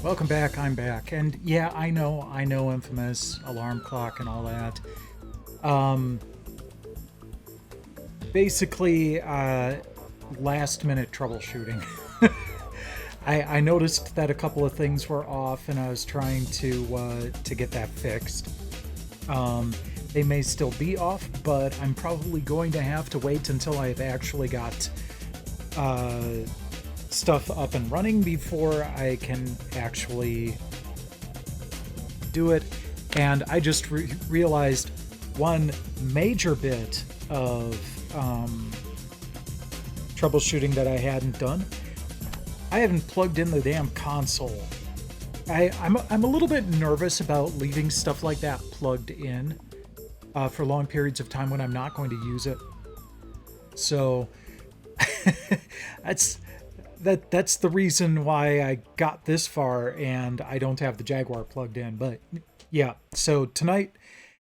Welcome back, I'm back. And yeah, I know Infamous, Alarm Clock, and all that. Basically, last minute troubleshooting. I noticed that a couple of things were off, and I was trying to get that fixed. they may still be off, but I'm probably going to have to wait until I've actually got stuff up and running before I can actually do it. And I just realized one major bit of troubleshooting that I hadn't done. I haven't plugged in the damn console. I'm a little bit nervous about leaving stuff like that plugged in for long periods of time when I'm not going to use it. So that's the reason why I got this far and I don't have the Jaguar plugged in. But yeah, so tonight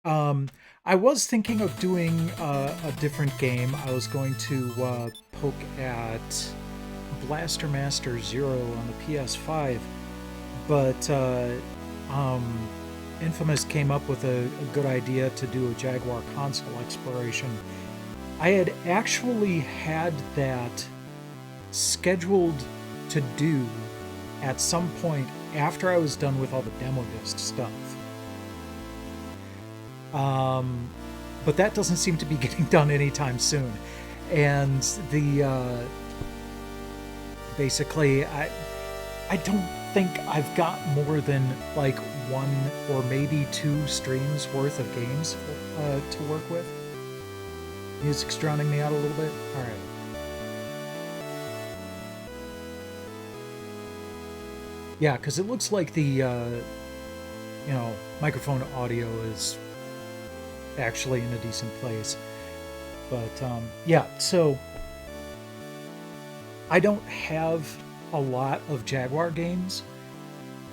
I was thinking of doing a different game. I was going to poke at Blaster Master Zero on the PS5, but Infamous came up with a good idea to do a Jaguar console exploration. I had actually had that scheduled to do at some point after I was done with all the demo disc stuff. But that doesn't seem to be getting done anytime soon. And the basically, I don't think I've got more than like one or maybe two streams worth of games to work with. Music's drowning me out a little bit. All right. Yeah, because it looks like the microphone audio is actually in a decent place. But yeah, so I don't have a lot of Jaguar games,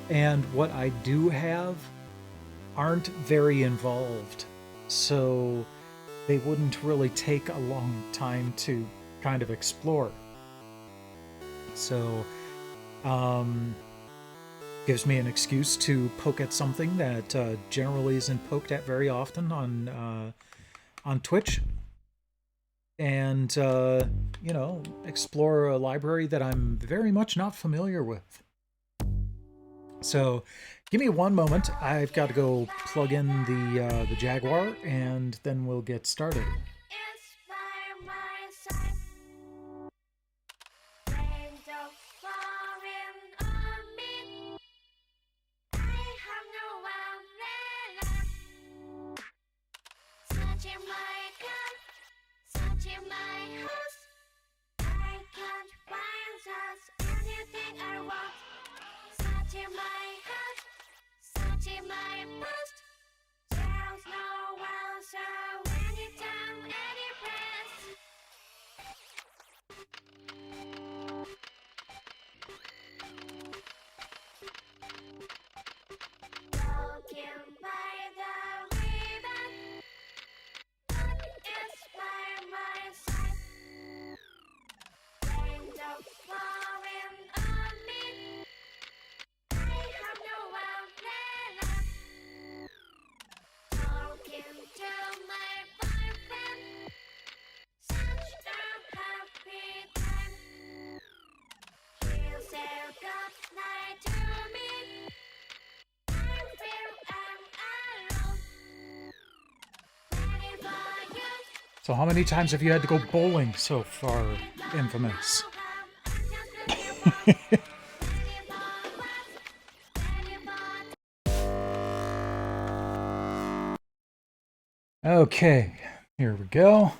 and what I do have aren't very involved, so they wouldn't really take a long time to kind of explore. So gives me an excuse to poke at something that generally isn't poked at very often on Twitch, and explore a library that I'm very much not familiar with. So give me one moment. I've got to go plug in the Jaguar, and then we'll get started. So how many times have you had to go bowling so far, Infamous? Okay, here we go.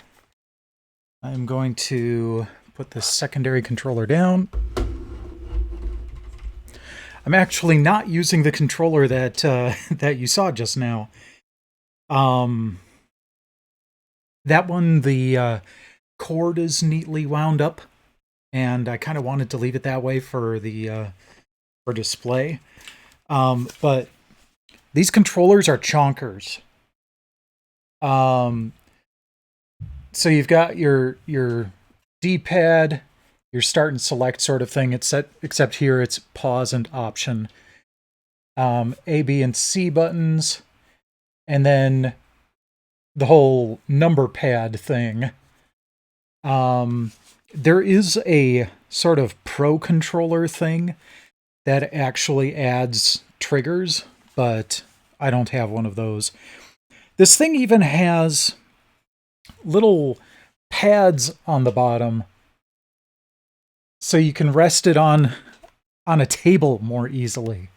I'm going to put the secondary controller down. I'm actually not using the controller that that you saw just now. That one, the cord is neatly wound up, and I kind of wanted to leave it that way for the for display. But these controllers are chonkers. So you've got your D-pad, your start and select sort of thing. It's set, except here it's pause and option. A, B, and C buttons, and then the whole number pad thing. There is a sort of pro controller thing that actually adds triggers, but I don't have one of those. This thing even has little pads on the bottom so you can rest it on a table more easily.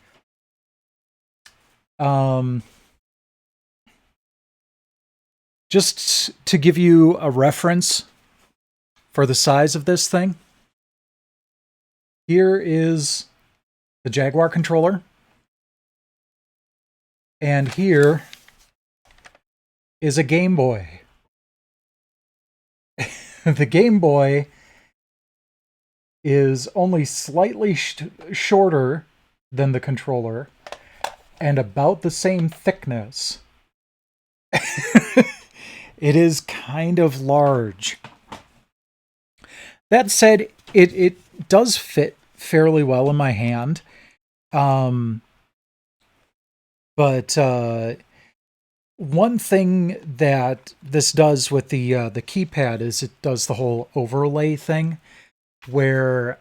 Just to give you a reference for the size of this thing, here is the Jaguar controller, and here is a Game Boy. The Game Boy is only slightly shorter than the controller and about the same thickness. It is kind of large. That said, it does fit fairly well in my hand. But one thing that this does with the keypad is it does the whole overlay thing, where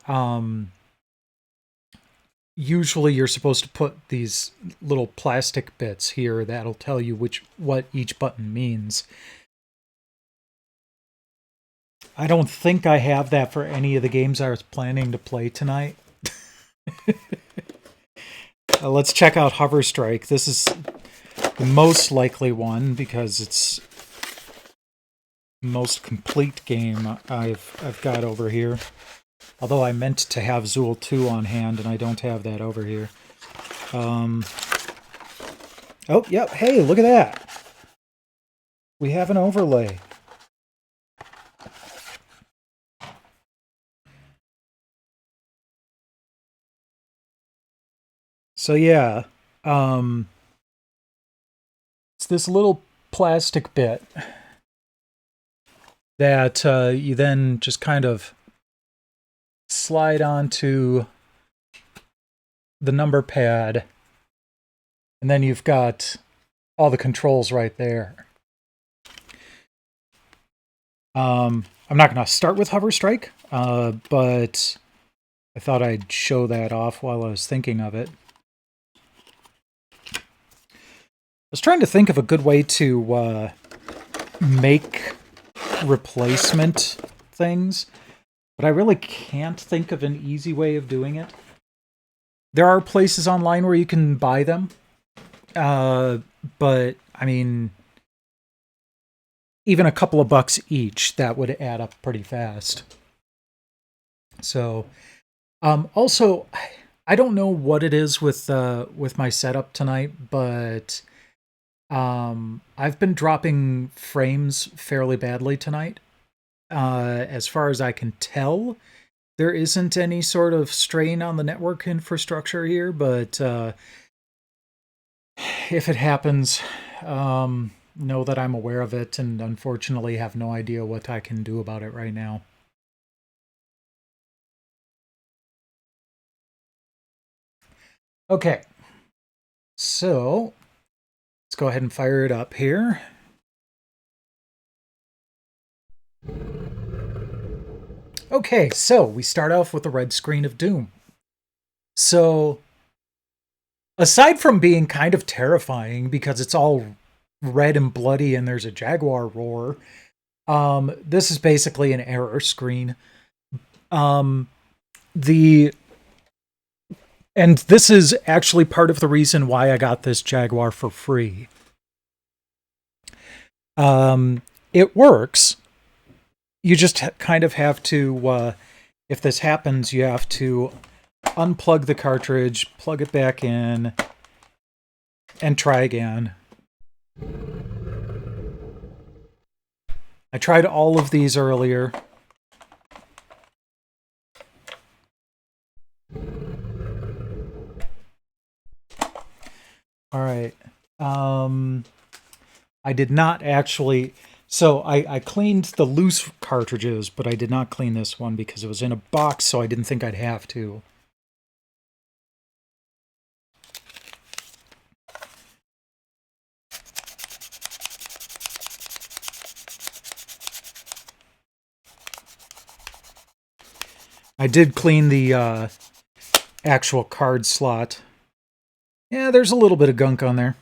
usually you're supposed to put these little plastic bits here that'll tell you what each button means. I don't think I have that for any of the games I was planning to play tonight. Let's check out Hover Strike. This is the most likely one because it's the most complete game I've got over here. Although I meant to have Zool 2 on hand, and I don't have that over here. Oh, yep. Hey, look at that. We have an overlay. So yeah, it's this little plastic bit that you then just kind of slide onto the number pad, and then you've got all the controls right there. I'm not going to start with Hover Strike, but I thought I'd show that off while I was thinking of it. I was trying to think of a good way to make replacement things, but I really can't think of an easy way of doing it. There are places online where you can buy them, but I mean, even a couple of bucks each, that would add up pretty fast. So, also, I don't know what it is with my setup tonight, but I've been dropping frames fairly badly tonight. As far as I can tell, there isn't any sort of strain on the network infrastructure here, but if it happens, know that I'm aware of it and unfortunately have no idea what I can do about it right now. Okay, so let's go ahead and fire it up here. Okay, so we start off with the red screen of doom. So, aside from being kind of terrifying because it's all red and bloody and there's a Jaguar roar, this is basically an error screen. And this is actually part of the reason why I got this Jaguar for free. It works. You just kind of have to, if this happens, you have to unplug the cartridge, plug it back in, and try again. I tried all of these earlier. All right. I did not actually... So I cleaned the loose cartridges, but I did not clean this one because it was in a box, so I didn't think I'd have to. I did clean the actual card slot. Yeah, there's a little bit of gunk on there.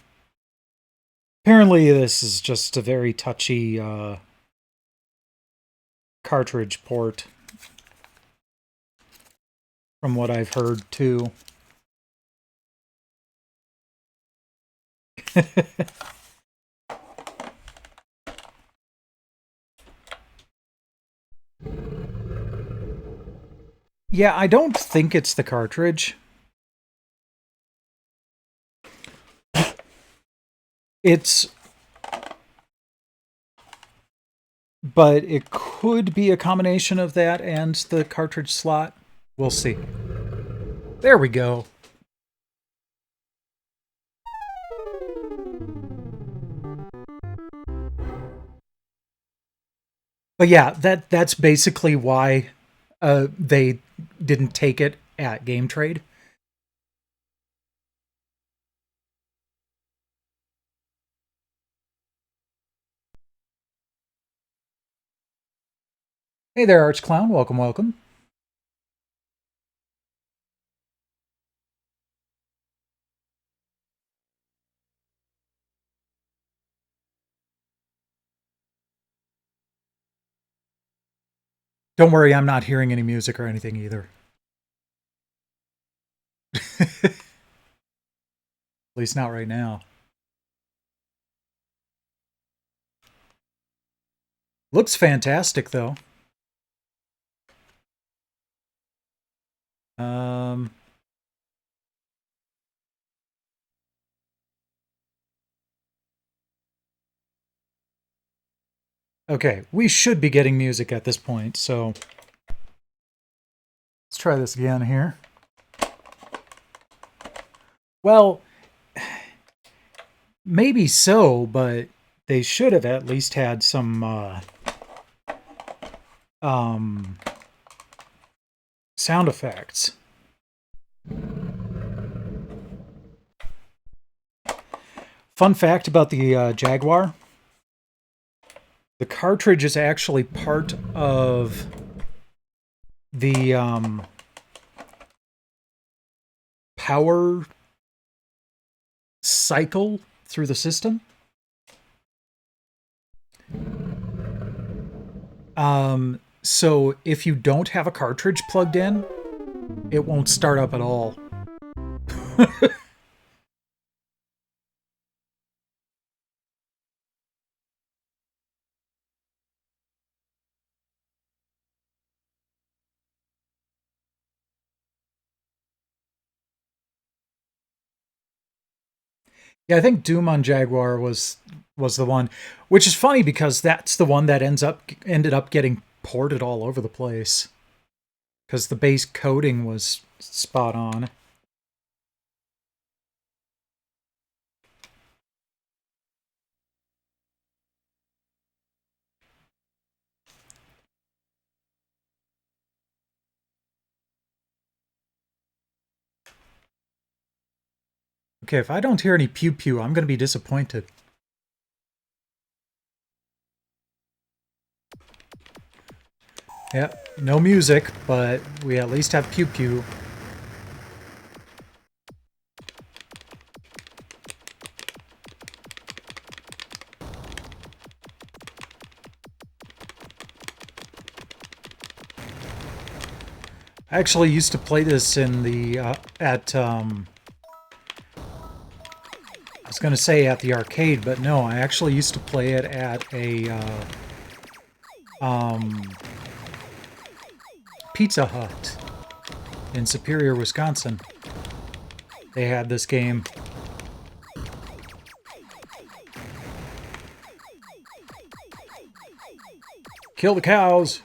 Apparently, this is just a very touchy cartridge port, from what I've heard, too. Yeah, I don't think it's the cartridge. It's... But it could be a combination of that and the cartridge slot. We'll see. There we go. But yeah, that's basically why they didn't take it at Game Trade. Hey there, Arch Clown. Welcome, welcome. Don't worry, I'm not hearing any music or anything either. At least not right now. Looks fantastic, though. Um, okay, we should be getting music at this point, so let's try this again here. Well, maybe so, but they should have at least had some sound effects. Fun fact about the Jaguar. The cartridge is actually part of the power cycle through the system. So if you don't have a cartridge plugged in, it won't start up at all. Yeah, I think Doom on Jaguar was the one, which is funny because that's the one that ended up getting ported all over the place because the base coding was spot on. Okay, if I don't hear any pew pew, I'm going to be disappointed. Yeah, no music, but we at least have pew pew. I actually used to play this in the I was going to say at the arcade, but no, I actually used to play it at a Pizza Hut in Superior, Wisconsin. They had this game. Kill the cows!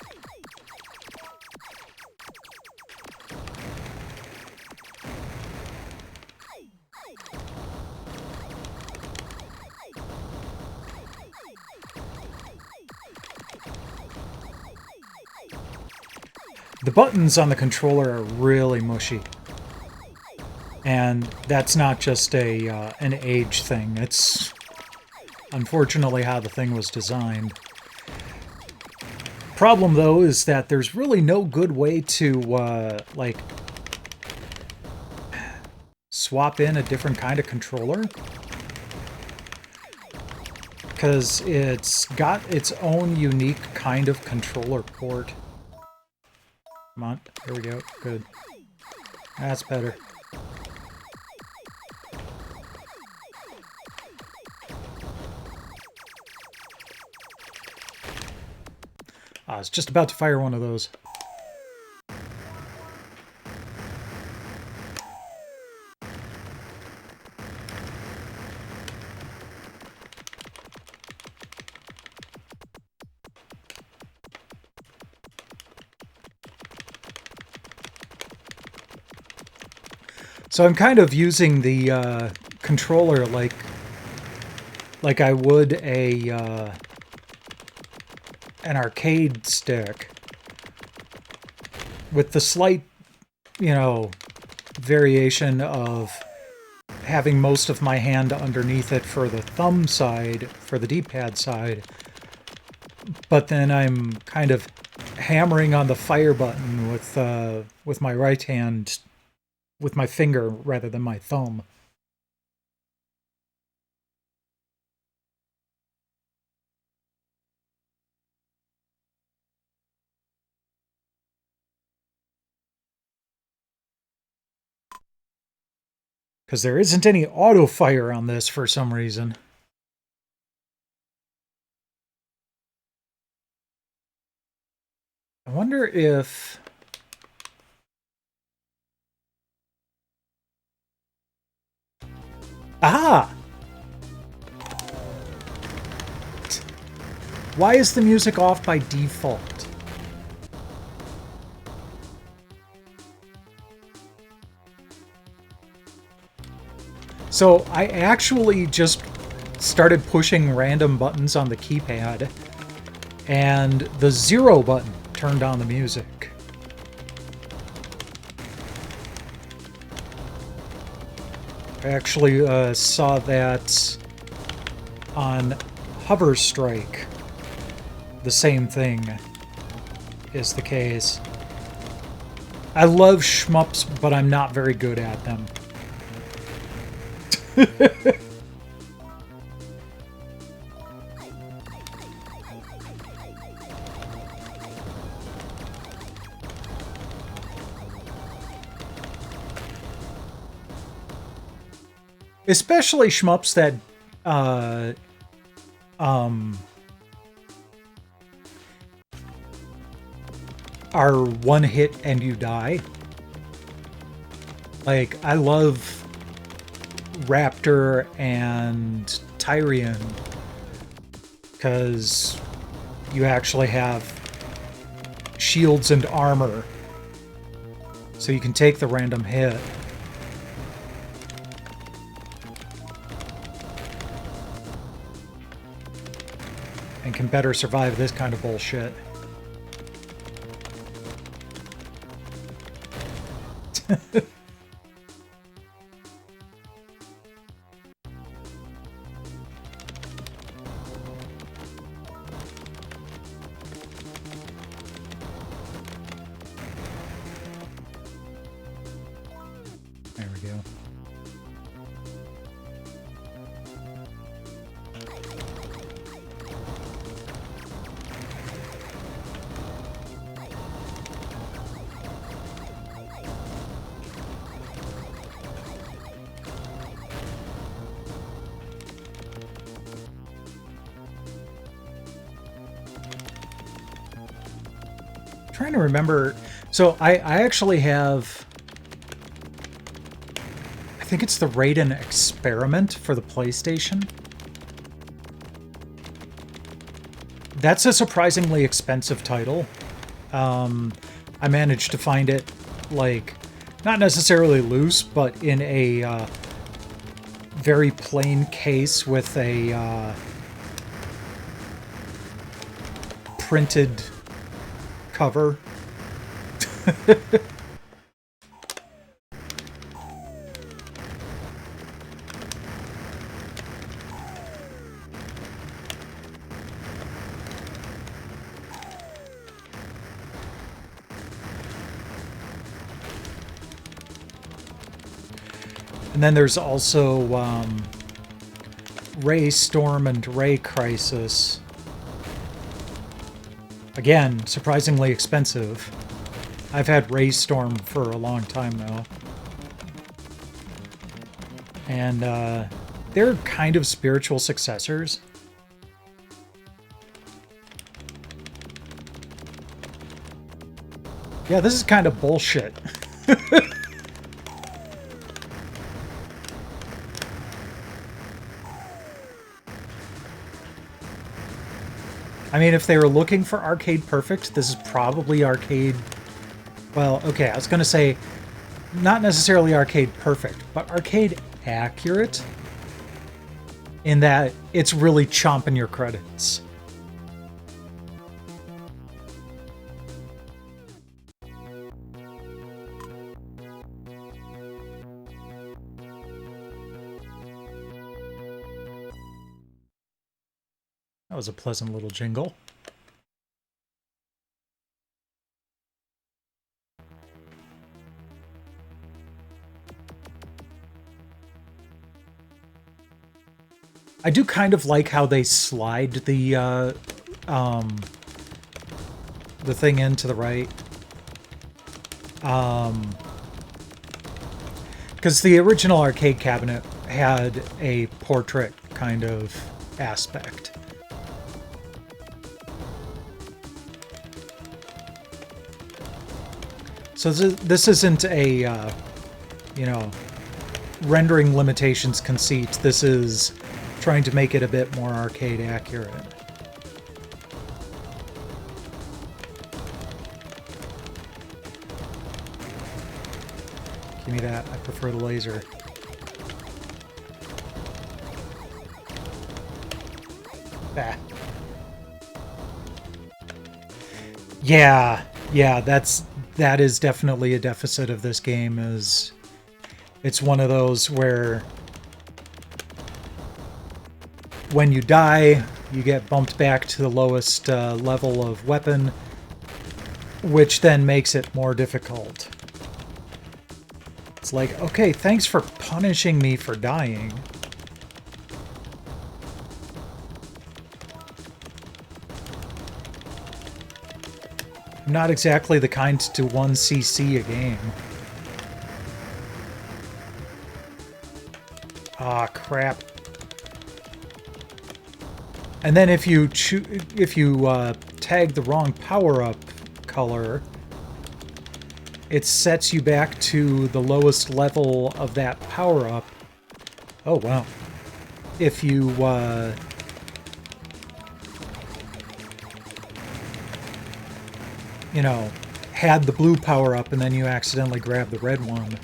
The buttons on the controller are really mushy. And that's not just an age thing. It's unfortunately how the thing was designed. Problem, though, is that there's really no good way to, like, swap in a different kind of controller. because it's got its own unique kind of controller port. Come on, there we go, good. That's better. I was just about to fire one of those. So I'm kind of using the controller like I would an arcade stick, with the slight, variation of having most of my hand underneath it for the thumb side, for the D-pad side, but then I'm kind of hammering on the fire button with my right hand, with my finger rather than my thumb. Because there isn't any auto fire on this for some reason. I wonder if... Ah! Why is the music off by default? So I actually just started pushing random buttons on the keypad, and the 0 button turned on the music. I actually saw that on Hover Strike. The same thing is the case. I love shmups, but I'm not very good at them. Especially shmups that are one hit and you die. Like, I love Raptor and Tyrion because you actually have shields and armor, so you can take the random hit. And can better survive this kind of bullshit. There we go. Trying to remember. So I actually have, I think it's the Raiden Experiment for the PlayStation. That's a surprisingly expensive title. I managed to find it, like, not necessarily loose, but in a very plain case with a printed cover. And then there's also Ray Storm and Ray Crisis. Again, surprisingly expensive. I've had Ray Storm for a long time now. And they're kind of spiritual successors. Yeah, this is kind of bullshit. I mean, if they were looking for arcade perfect, this is probably arcade... Well, okay, I was going to say not necessarily arcade perfect, but arcade accurate in that it's really chomping your credits. That was a pleasant little jingle. I do kind of like how they slide the thing in to the right. Because the original arcade cabinet had a portrait kind of aspect. So this isn't a, you know, rendering limitations conceit. This is trying to make it a bit more arcade accurate. Give me that. I prefer the laser. Ah. Yeah, that is definitely a deficit of this game. Is it's one of those where when you die, you get bumped back to the lowest level of weapon, which then makes it more difficult. It's like, okay, thanks for punishing me for dying. I'm not exactly the kind to 1cc a game. Ah, crap. And then if you tag the wrong power-up color, it sets you back to the lowest level of that power-up. Oh, wow. If you, you know, had the blue power-up and then you accidentally grabbed the red one.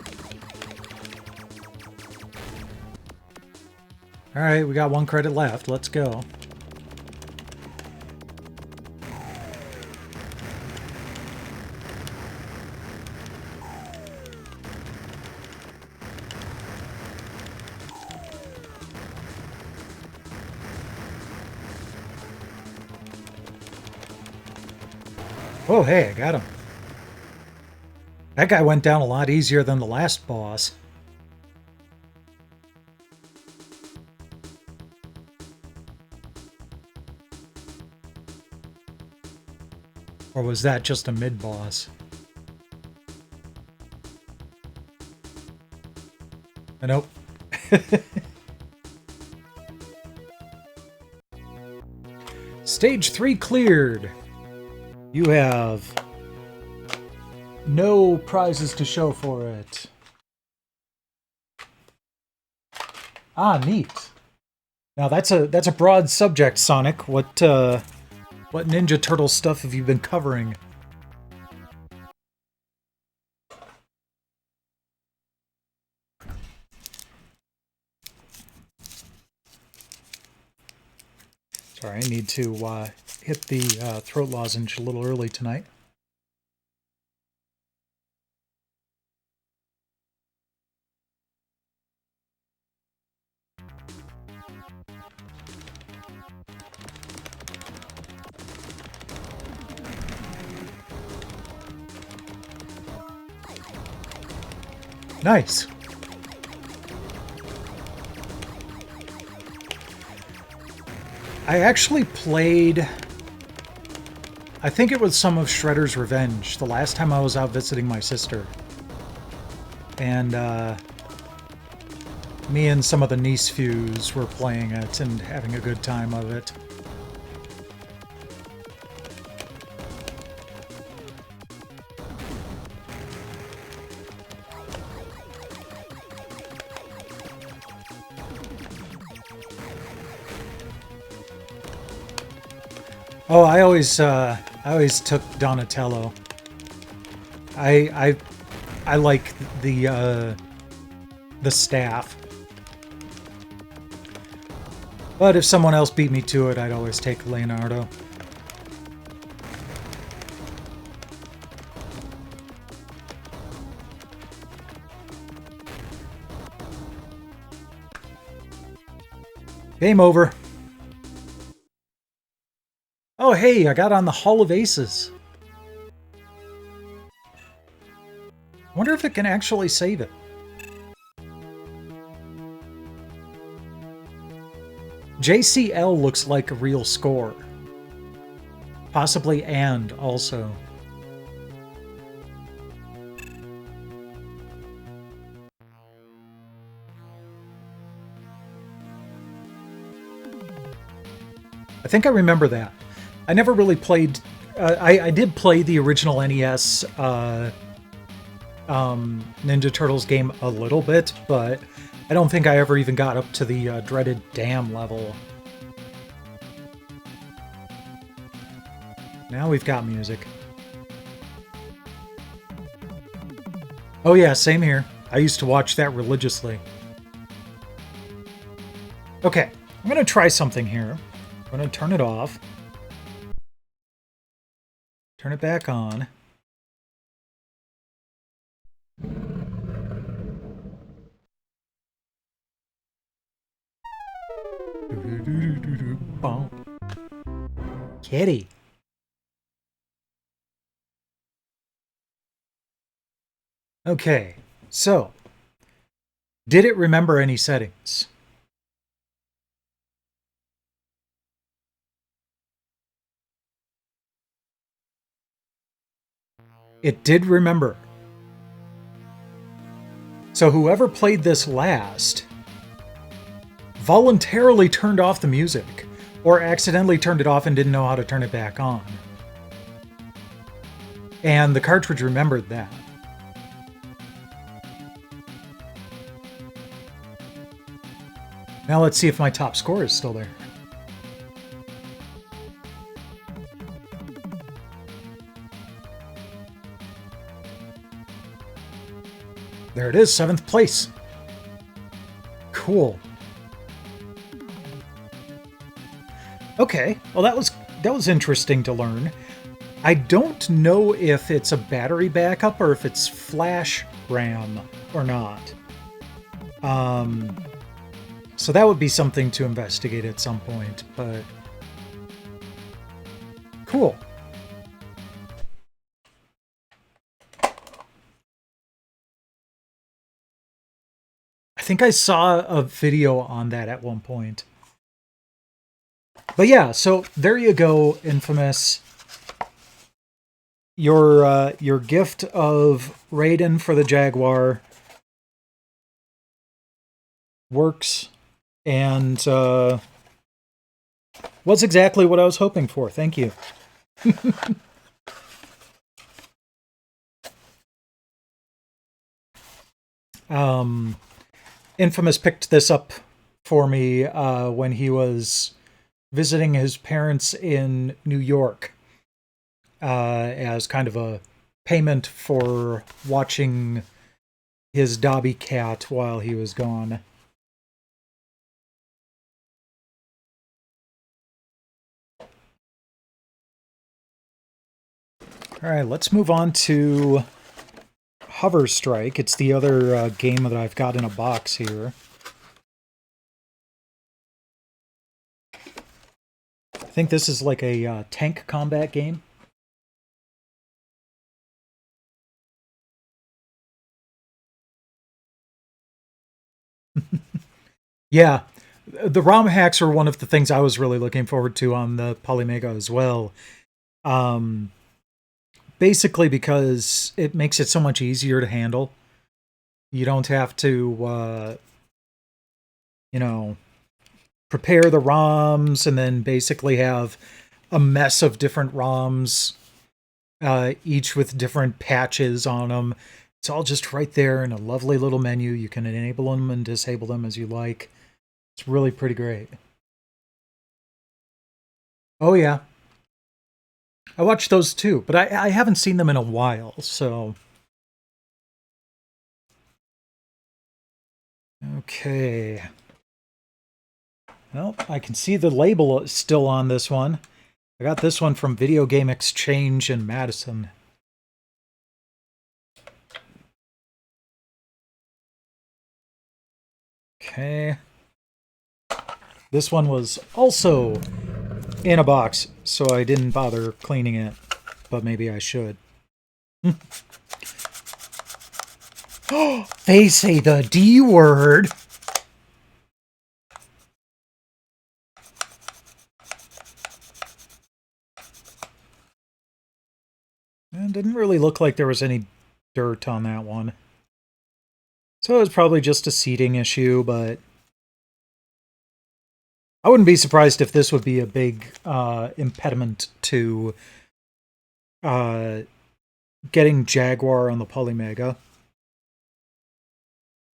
Alright, we got 1 credit left. Let's go. Oh, hey, I got him. That guy went down a lot easier than the last boss. Or was that just a mid-boss? Nope. Stage 3 cleared. You have no prizes to show for it. Ah, neat. Now that's a broad subject, Sonic. What Ninja Turtle stuff have you been covering? Sorry, I need to hit the throat lozenge a little early tonight. Nice. I actually played... I think it was some of Shredder's Revenge the last time I was out visiting my sister. And, me and some of the niece fews were playing it and having a good time of it. Oh, I always took Donatello. I like the staff. But if someone else beat me to it, I'd always take Leonardo. Game over. Oh, hey, I got on the Hall of Aces. I wonder if it can actually save it. JCL looks like a real score. Possibly and also. I think I remember that. I never really played... I did play the original NES Ninja Turtles game a little bit, but I don't think I ever even got up to the dreaded dam level. Now we've got music. Oh yeah, same here. I used to watch that religiously. Okay, I'm gonna try something here. I'm gonna turn it off. Turn it back on. Kitty. Okay, so did it remember any settings? It did remember. So whoever played this last voluntarily turned off the music, or accidentally turned it off and didn't know how to turn it back on. And the cartridge remembered that. Now let's see if my top score is still there. There it is, 7th place. Cool. Okay, well that was interesting to learn. I don't know if it's a battery backup or if it's flash RAM or not. So that would be something to investigate at some point, but cool. I think I saw a video on that at one point. But yeah, so there you go, Infamous. Your gift of Raiden for the Jaguar works, and was exactly what I was hoping for. Thank you. Infamous picked this up for me when he was visiting his parents in New York as kind of a payment for watching his Dobby cat while he was gone. All right, let's move on to Hover Strike. It's the other game that I've got in a box here. I think this is like a tank combat game. Yeah, The ROM hacks are one of the things I was really looking forward to on the Polymega as well. Um, Basically because it makes it so much easier to handle. You don't have to, you know, prepare the ROMs and then basically have a mess of different ROMs, each with different patches on them. It's all just right there in a lovely little menu. You can enable them and disable them as you like. It's really pretty great. Oh, yeah. I watched those too, but I haven't seen them in a while, so. Okay. Well, I can see the label still on this one. I got this one from Video Game Exchange in Madison. Okay. This one was also in a box, so I didn't bother cleaning it, but maybe I should. They say the D word. It didn't really look like there was any dirt on that one. So it was probably just a seating issue, but I wouldn't be surprised if this would be a big impediment to getting Jaguar on the Polymega.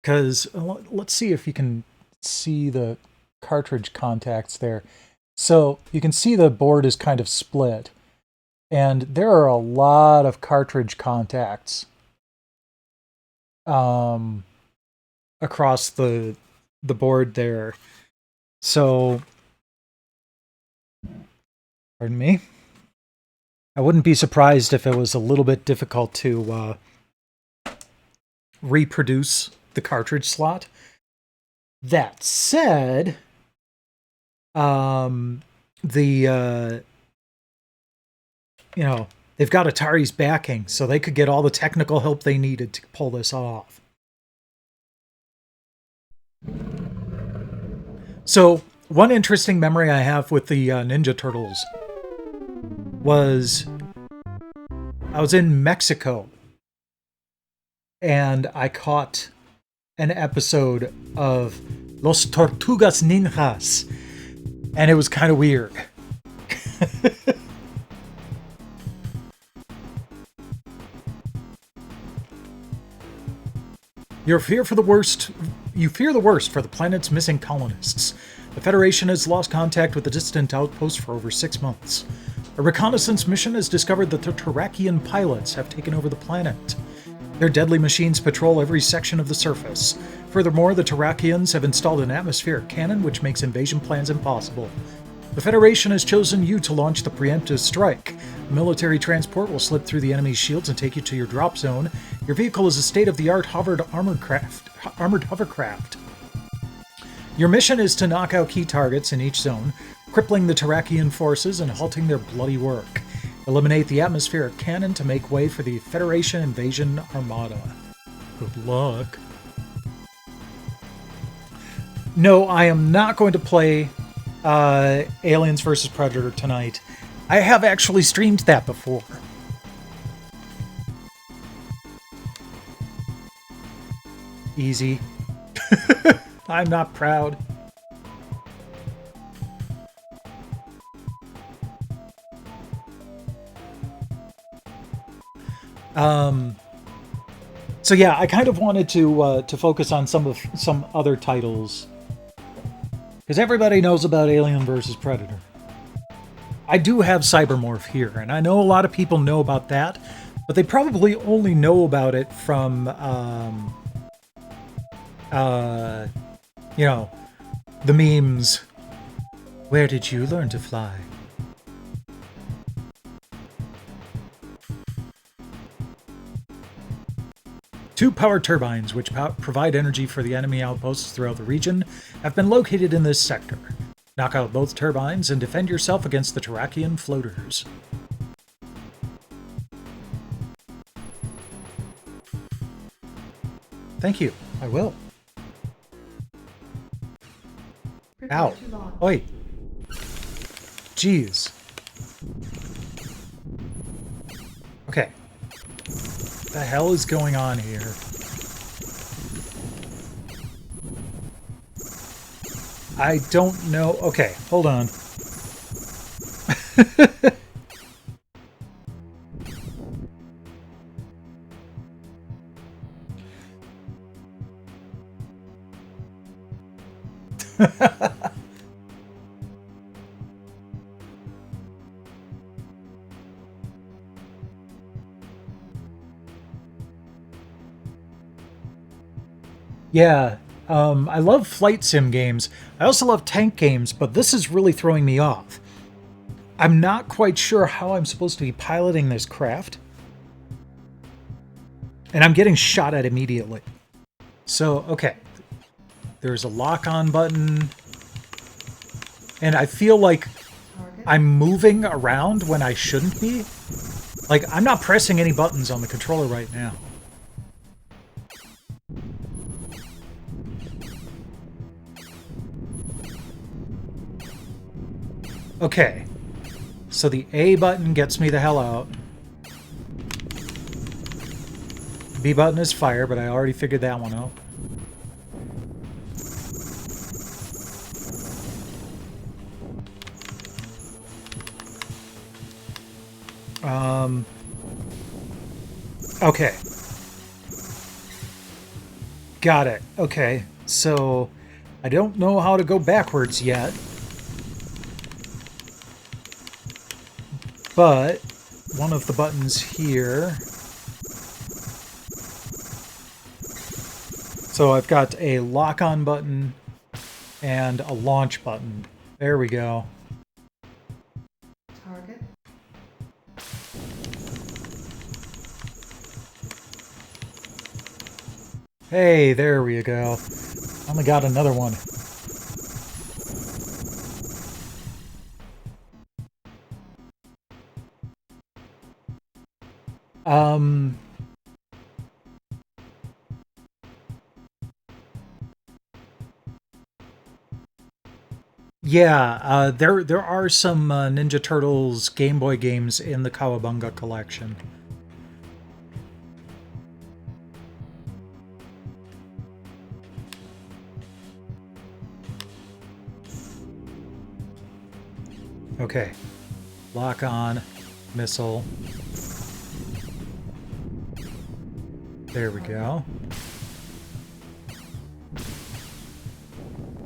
Because let's see if you can see the cartridge contacts there. So you can see the board is kind of split. And there are a lot of cartridge contacts across the board there. So, pardon me. I wouldn't be surprised if it was a little bit difficult to reproduce the cartridge slot. That said, you know, they've got Atari's backing, so they could get all the technical help they needed to pull this off. So, one interesting memory I have with the Ninja Turtles was I was in Mexico and I caught an episode of Los Tortugas Ninjas, and it was kind of weird. You fear the worst for the planet's missing colonists. The Federation has lost contact with the distant outpost for over 6 months. A reconnaissance mission has discovered that the Terrakian pilots have taken over the planet. Their deadly machines patrol every section of the surface. Furthermore, the Terrakians have installed an atmospheric cannon which makes invasion plans impossible. The Federation has chosen you to launch the preemptive strike. Military transport will slip through the enemy's shields and take you to your drop zone. Your vehicle is a state-of-the-art armored hovercraft. Your mission is to knock out key targets in each zone, crippling the Terrakian forces and halting their bloody work. Eliminate the atmospheric cannon to make way for the Federation invasion armada. Good luck. No, I am not going to play Aliens vs. Predator tonight. I have actually streamed that before. Easy. I'm not proud. So yeah, I kind of wanted to focus on some other titles, because everybody knows about Alien vs. Predator. I do have Cybermorph here, and I know a lot of people know about that, but they probably only know about it from, you know, the memes. Where did you learn to fly? Two power turbines, which provide energy for the enemy outposts throughout the region, have been located in this sector. Knock out both turbines and defend yourself against the Terrakian floaters. Thank you. I will. Ow. Oi. Jeez. Okay. What the hell is going on here? I don't know. Okay, hold on. Yeah, I love flight sim games. I also love tank games, but this is really throwing me off. I'm not quite sure how I'm supposed to be piloting this craft. And I'm getting shot at immediately. So, okay. There's a lock-on button. And I feel like I'm moving around when I shouldn't be. Like, I'm not pressing any buttons on the controller right now. Okay. So the A button gets me the hell out. B button is fire, but I already figured that one out. Okay. Got it. Okay. So I don't know how to go backwards yet. But one of the buttons here. So I've got a lock-on button and a launch button. There we go. Target. Hey, there we go. Only got another one. Yeah, there are some Ninja Turtles Game Boy games in the Kawabunga collection. Okay. Lock on. Missile. There we go.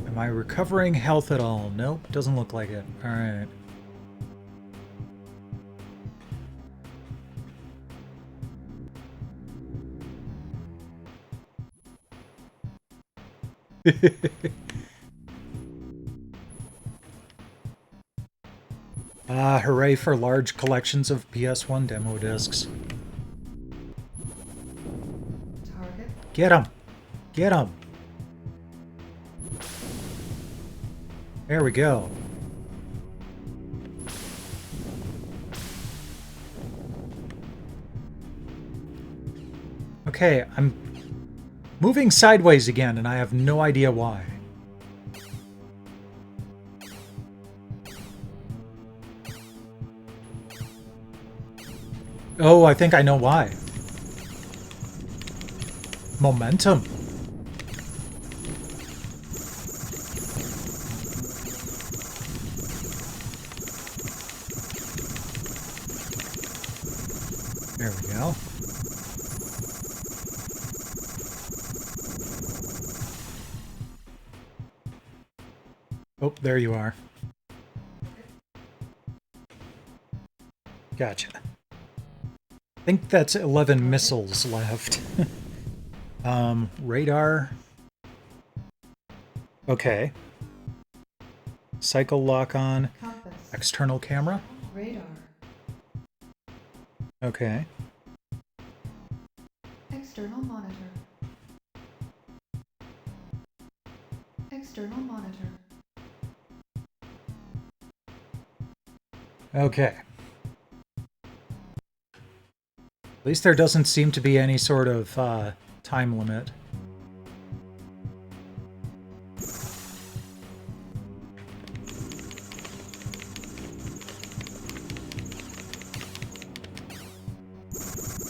Am I recovering health at all? Nope, doesn't look like it. Alright. Ah, hooray for large collections of PS1 demo discs. Target. Get him! Get him! There we go. Okay, I'm moving sideways again, and I have no idea why. Oh, I think I know why. Momentum. There we go. Oh, there you are. Gotcha. I think that's 11 missiles left. Radar. Okay. Cycle lock on. Compass. External camera. Radar. Okay. External monitor. External monitor. Okay. At least there doesn't seem to be any sort of time limit.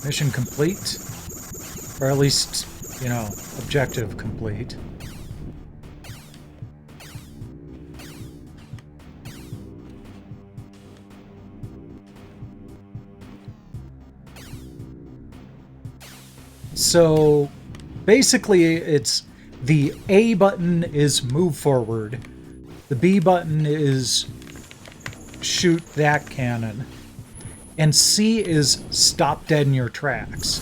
Mission complete. Or at least, you know, objective complete. So basically it's the A button is move forward. The B button is shoot that cannon. And C is stop dead in your tracks.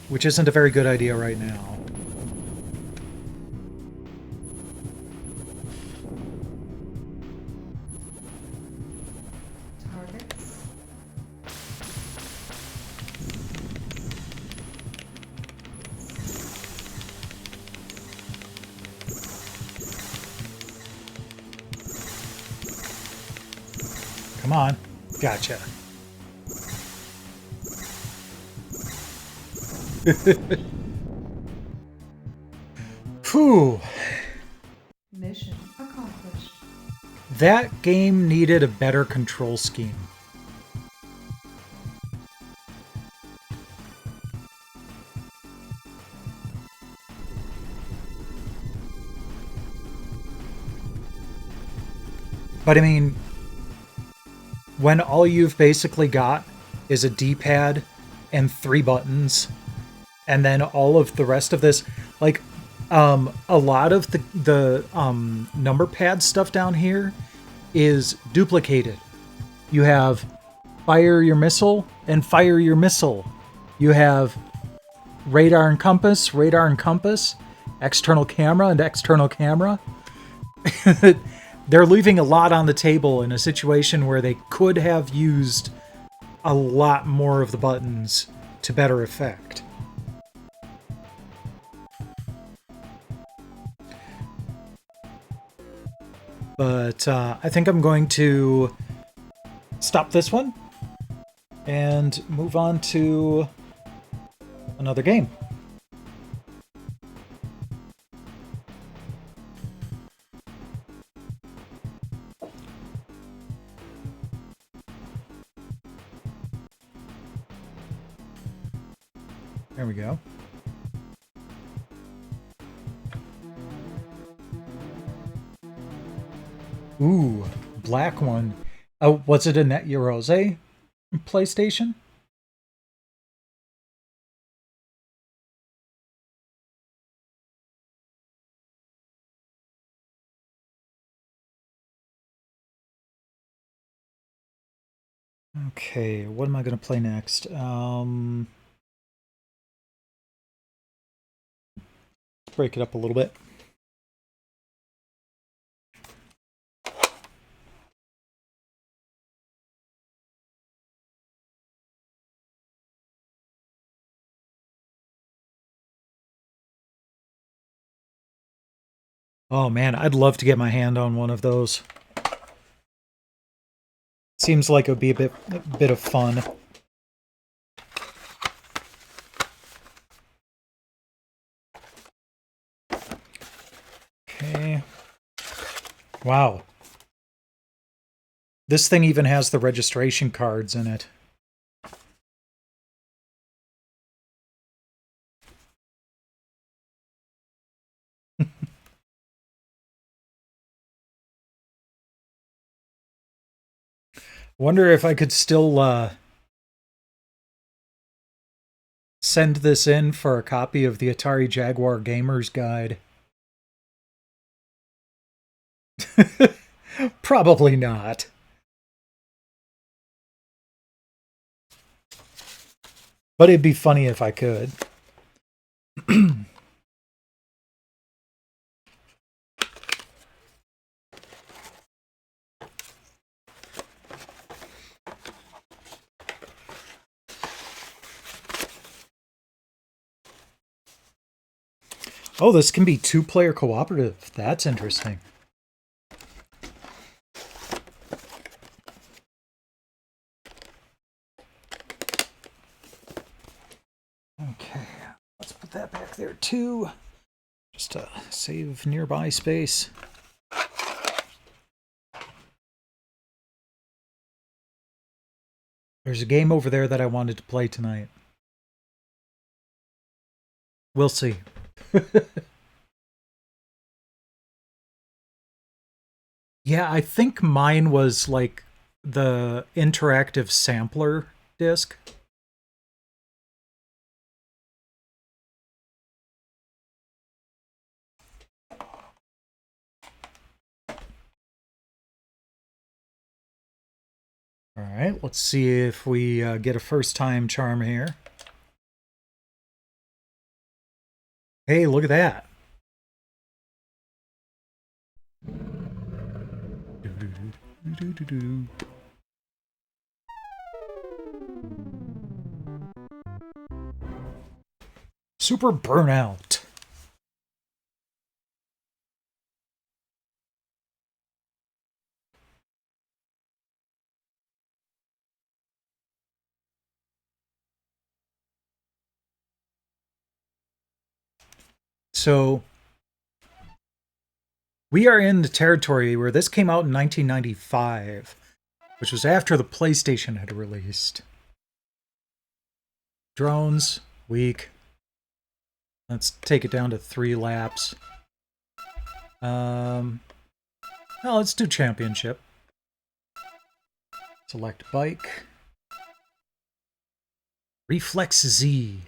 Which isn't a very good idea right now. Target. Come on. Gotcha. Whew. Mission accomplished. That game needed a better control scheme. But I mean, when all you've basically got is a D-pad and 3 buttons, and then all of the rest of this, like, a lot of the number pad stuff down here is duplicated. You have fire your missile and fire your missile. You have radar and compass, external camera and external camera. They're leaving a lot on the table in a situation where they could have used a lot more of the buttons to better effect. But I think I'm going to stop this one and move on to another game. There we go. Ooh, black one. Oh, was it a Net Eurose PlayStation? Okay, what am I going to play next? Break it up a little bit. Oh man, I'd love to get my hand on one of those. Seems like it would be a bit of fun. Okay. Wow. This thing even has the registration cards in it. Wonder if I could still send this in for a copy of the Atari Jaguar Gamer's Guide. Probably not. But it'd be funny if I could. Oh, this can be 2-player cooperative. That's interesting. Okay, let's put that back there too. Just to save nearby space. There's a game over there that I wanted to play tonight. We'll see. Yeah, I think mine was like the interactive sampler disc. All right, let's see if we get a first time charm here. Hey, look at that. Super Burnout. So we are in the territory where this came out in 1995, which was after the PlayStation had released. Drones, weak. Let's take it down to 3 laps. Well, let's do championship. Select bike. Reflex Z.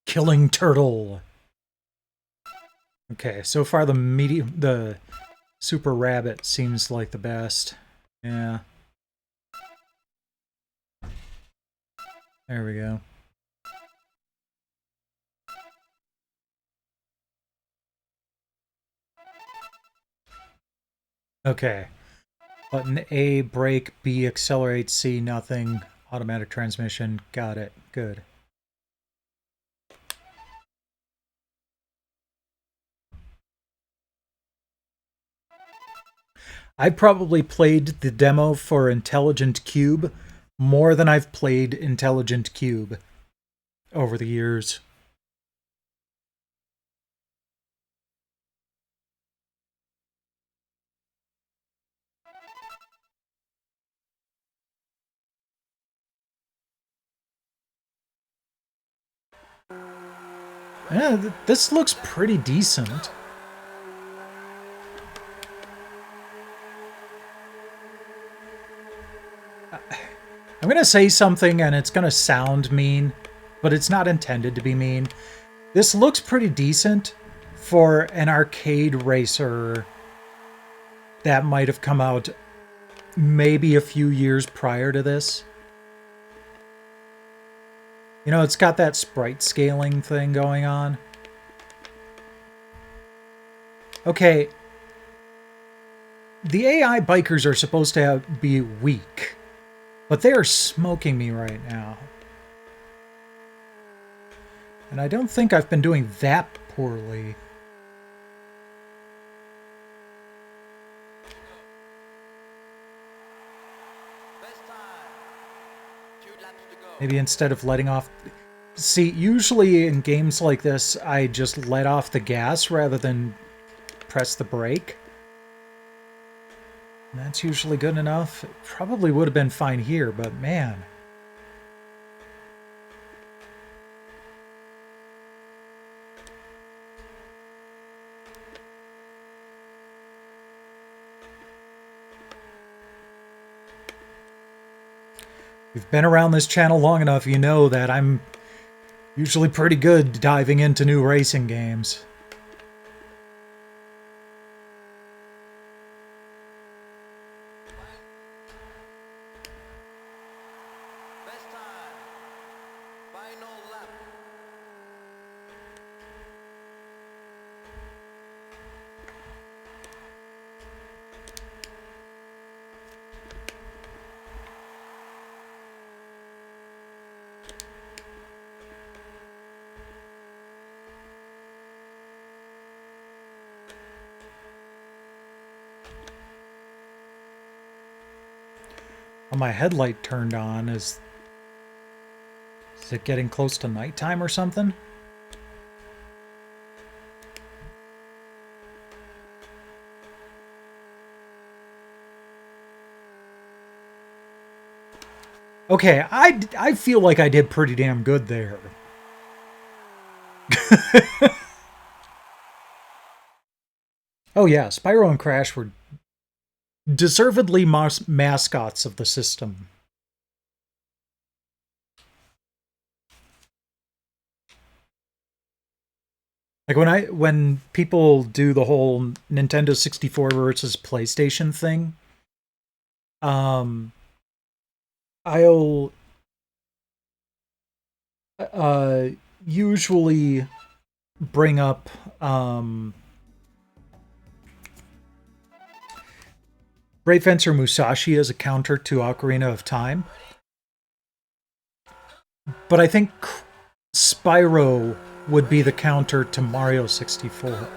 Killing turtle. Okay, so far the super rabbit seems like the best. Yeah. There we go. Okay. Button A, brake, B, accelerate, C, nothing. Automatic transmission. Got it. Good. I probably played the demo for Intelligent Cube more than I've played Intelligent Cube over the years. Yeah, this looks pretty decent. I'm going to say something and it's going to sound mean, but it's not intended to be mean. This looks pretty decent for an arcade racer that might have come out maybe a few years prior to this. You know, it's got that sprite scaling thing going on. Okay. The AI bikers are supposed to be weak, but they are smoking me right now. And I don't think I've been doing that poorly. Maybe instead of letting off... See, usually in games like this, I just let off the gas rather than press the brake. And that's usually good enough. It probably would have been fine here, but man... If you've been around this channel long enough, you know that I'm usually pretty good diving into new racing games. Oh, my headlight turned on. Is it getting close to nighttime or something? Okay, I feel like I did pretty damn good there. Oh yeah, Spyro and Crash were deservedly mascots of the system. Like when people do the whole Nintendo 64 versus PlayStation thing, um, I'll uh usually bring up Brave Fencer Musashi as a counter to Ocarina of Time, but I think Spyro would be the counter to Mario 64.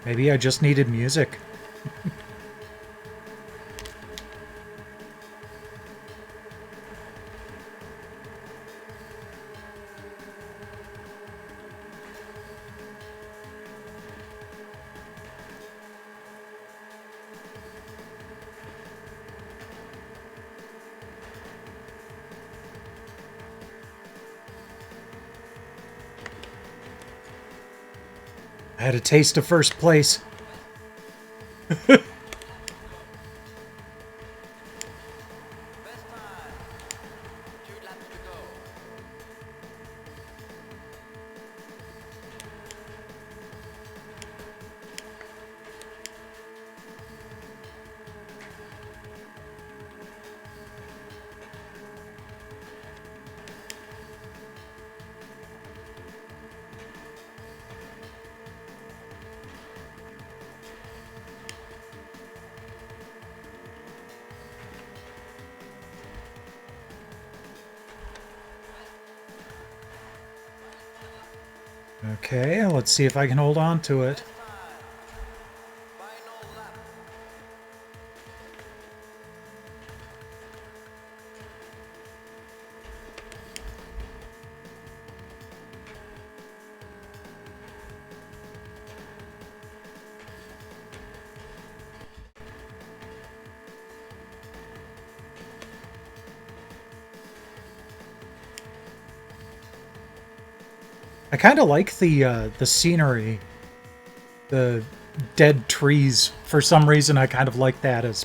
Maybe I just needed music. I had a taste of first place. Okay, let's see if I can hold on to it. I kind of like the scenery, the dead trees. For some reason, I kind of like that as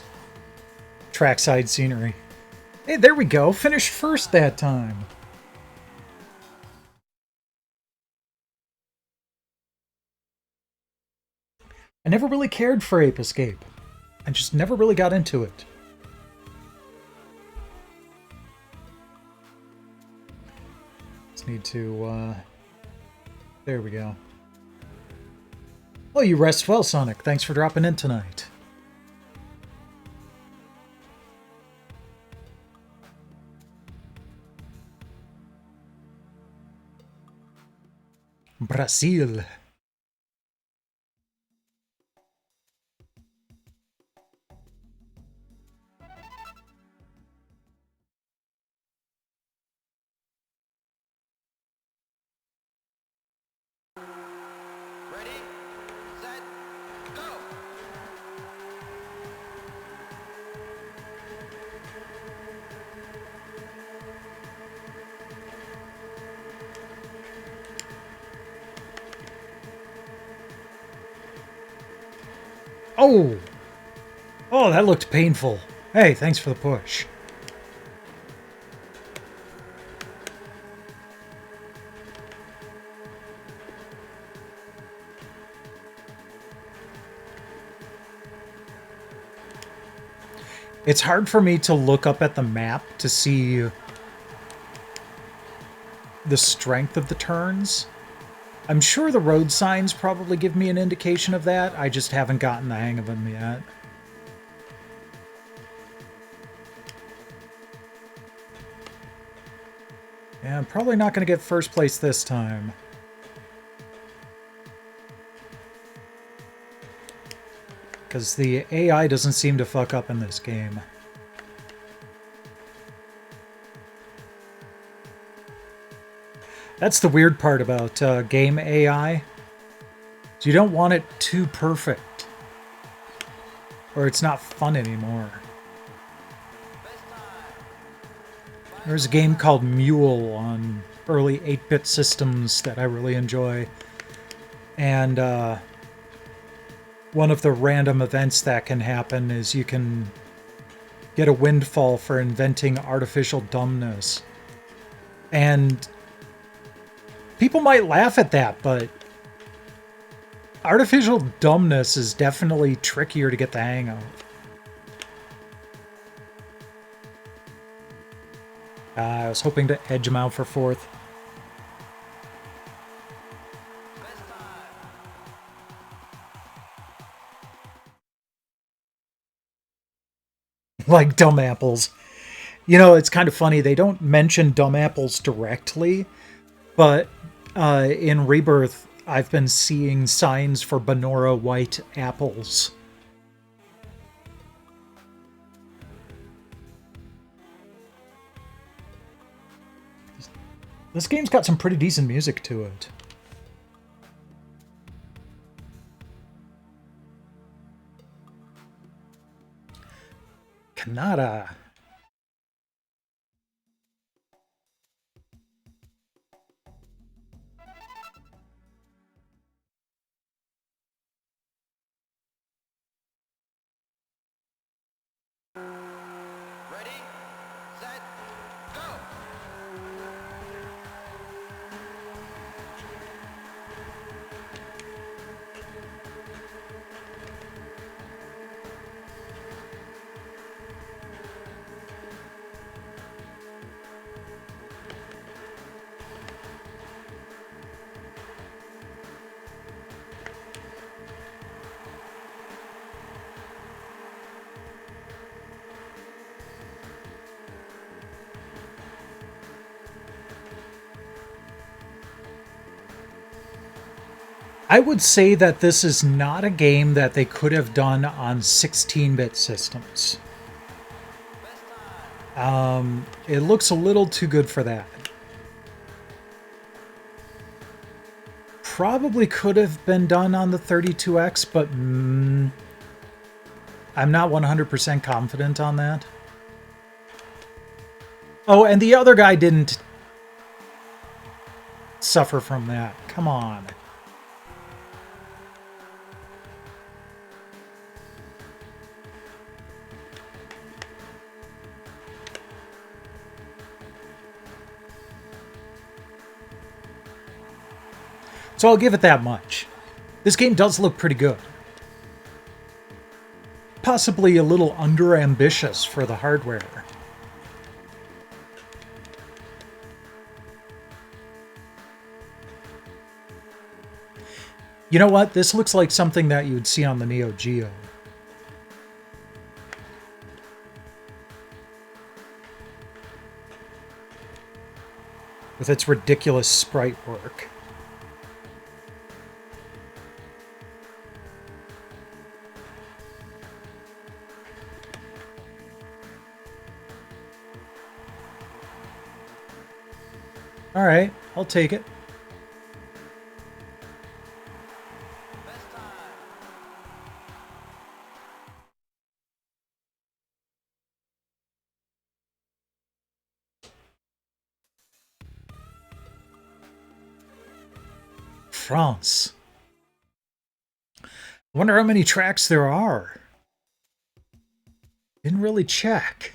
trackside scenery. Hey, there we go. Finished first that time. I never really cared for Ape Escape. I just never really got into it. Just need to, there we go. Oh, you rest well, Sonic. Thanks for dropping in tonight. Brazil. Oh! Oh, that looked painful. Hey, thanks for the push. It's hard for me to look up at the map to see the strength of the turns. I'm sure the road signs probably give me an indication of that. I just haven't gotten the hang of them yet. Yeah, I'm probably not going to get first place this time. Because the AI doesn't seem to fuck up in this game. That's the weird part about game AI. You don't want it too perfect. or it's not fun anymore. There's a game called Mule on early 8-bit systems that I really enjoy. And one of the random events that can happen is you can get a windfall for inventing artificial dumbness. And people might laugh at that, but artificial dumbness is definitely trickier to get the hang of. I was hoping to edge him out for fourth. Like dumb apples. You know, it's kind of funny. They don't mention dumb apples directly, but in Rebirth, I've been seeing signs for Benora white apples. This game's got some pretty decent music to it. Kanata. Ready, set, go! I would say that this is not a game that they could have done on 16-bit systems. It looks a little too good for that. Probably could have been done on the 32X, but I'm not 100% confident on that. Oh, and the other guy didn't suffer from that. Come on. So I'll give it that much. This game does look pretty good. Possibly a little under-ambitious for the hardware. You know what? This looks like something that you would see on the Neo Geo. With its ridiculous sprite work. All right, I'll take it. France. I wonder how many tracks there are. Didn't really check.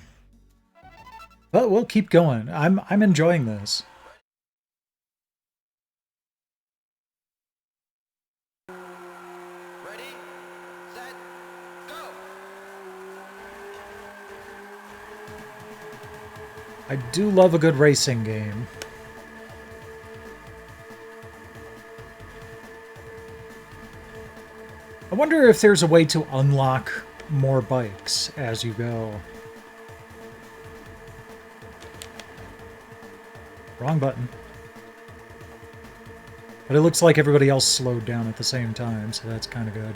But we'll keep going. I'm enjoying this. Ready, set, go! I do love a good racing game. I wonder if there's a way to unlock more bikes as you go. Wrong button. But it looks like everybody else slowed down at the same time, so that's kind of good.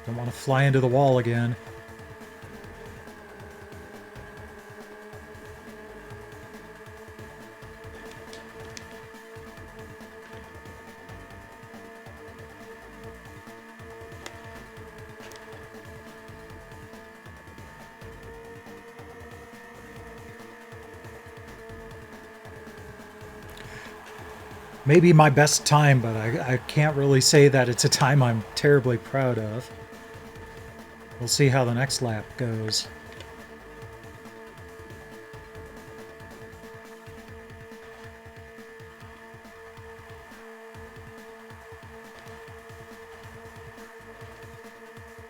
Don't want to fly into the wall again. maybe my best time, but I can't really say that it's a time I'm terribly proud of. We'll see how the next lap goes.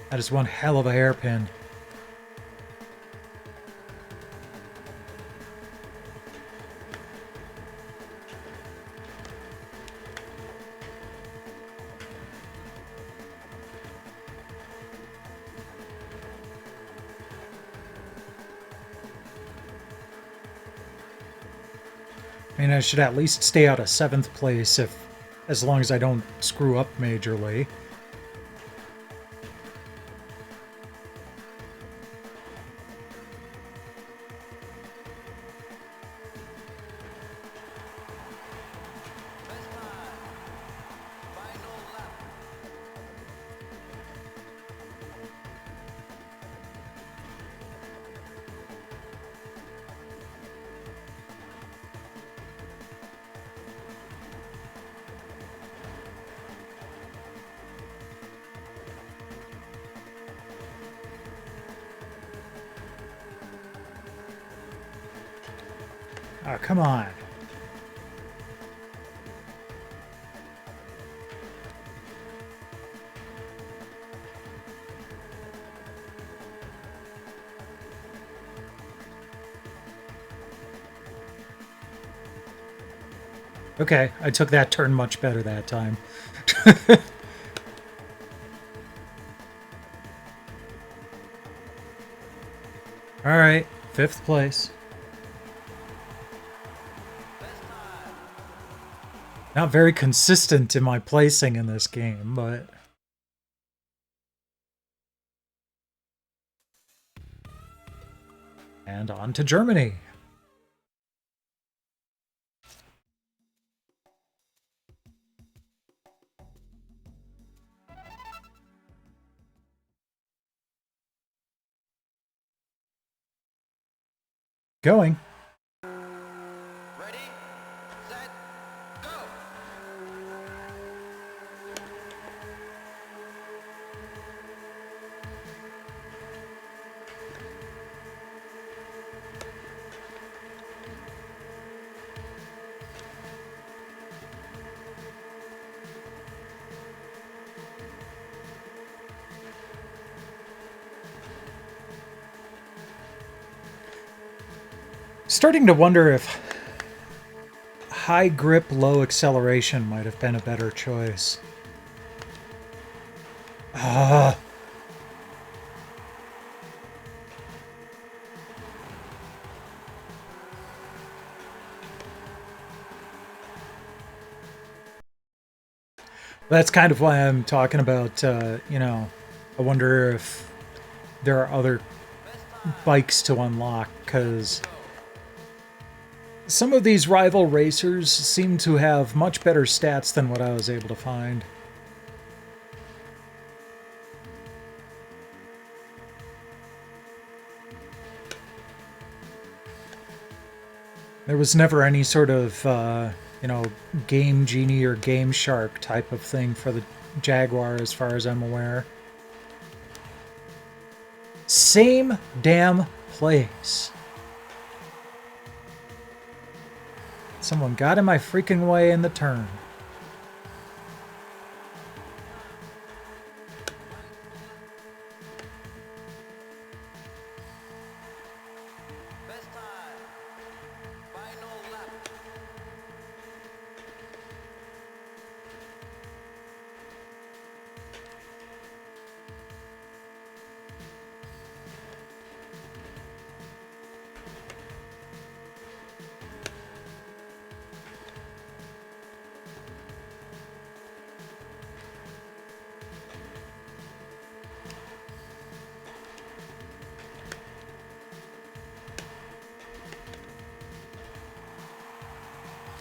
That is one hell of a hairpin. I mean, I should at least stay out of 7th place as long as I don't screw up majorly. Best time. Final lap. Oh, come on. Okay, I took that turn much better that time. All right, 5th place. Best time. Not very consistent in my placing in this game, but... And on to Germany. Going. Ready, set, go. Starting to wonder if high grip, low acceleration might have been a better choice. Ah. That's kind of why I'm talking about, you know, I wonder if there are other bikes to unlock, because some of these rival racers seem to have much better stats than what I was able to find. There was never any sort of, you know, Game Genie or Game Shark type of thing for the Jaguar, as far as I'm aware. Same damn place. Someone got in my freaking way in the turn. Best time. Final lap.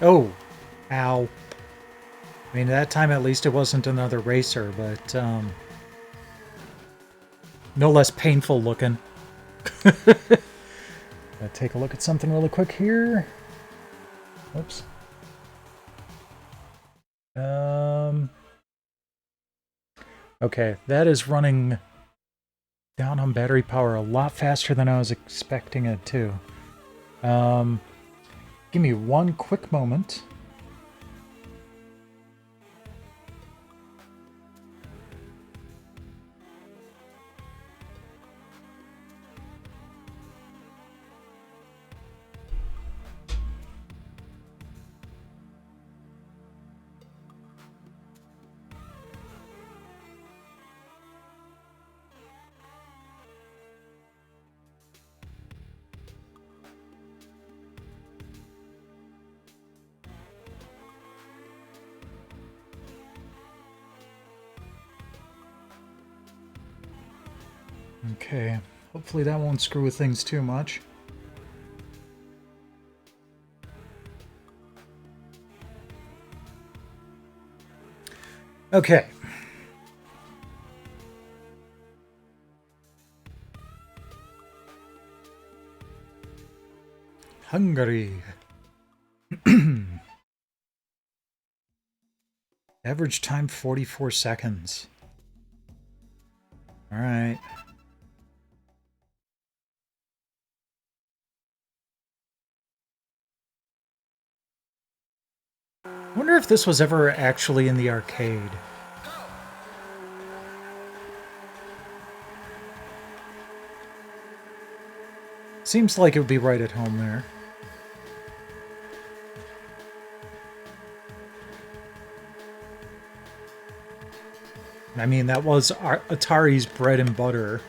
Oh, ow. I mean, that time at least it wasn't another racer, but no less painful looking. Gotta take a look at something really quick here. Oops. Um. Okay, that is running down on battery power a lot faster than I was expecting it to. Um, Give me one quick moment. Okay, hopefully that won't screw with things too much. Okay. Hungary. Average time 44 seconds. All right. I wonder if this was ever actually in the arcade. Seems like it would be right at home there. I mean, that was Atari's bread and butter.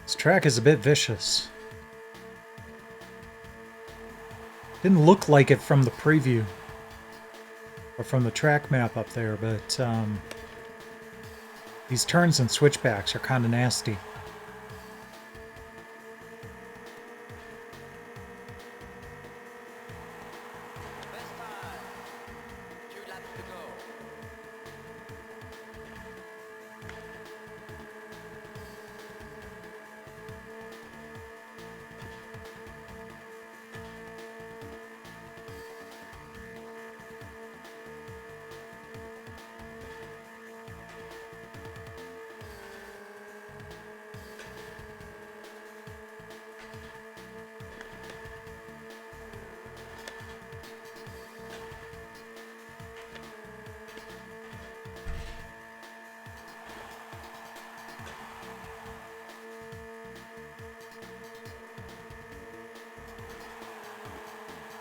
This track is a bit vicious. Didn't look like it from the preview. Or from the track map up there, but these turns and switchbacks are kind of nasty. Best time. 2 laps to go.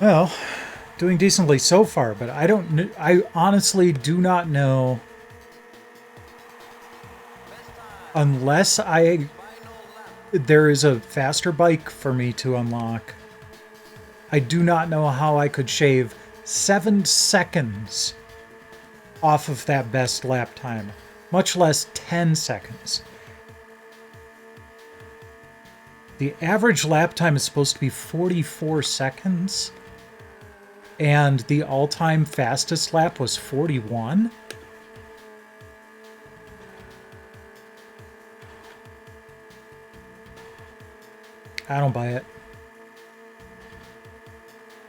Well, doing decently so far, but I honestly do not know unless there is a faster bike for me to unlock. I do not know how I could shave 7 seconds off of that best lap time, much less 10 seconds. The average lap time is supposed to be 44 seconds, and the all-time fastest lap was 41. I don't buy it.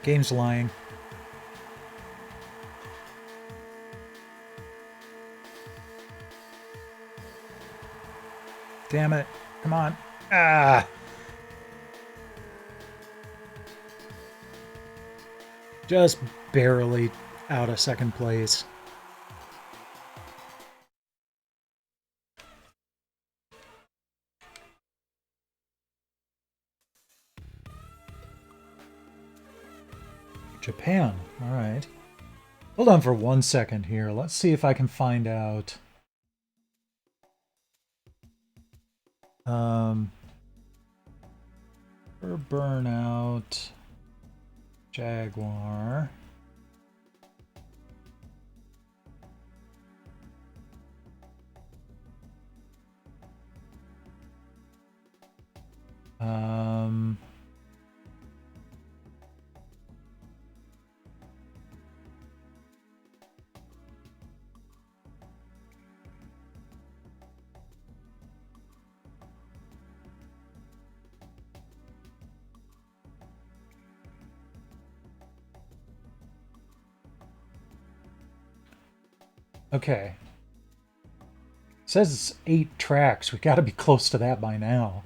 Game's lying. Damn it. Come on. Ah! Just barely out of second place. Japan. All right. Hold on for 1 second here. Let's see if I can find out. For burnout, Jaguar. Okay. It says it's 8 tracks. We gotta be close to that by now.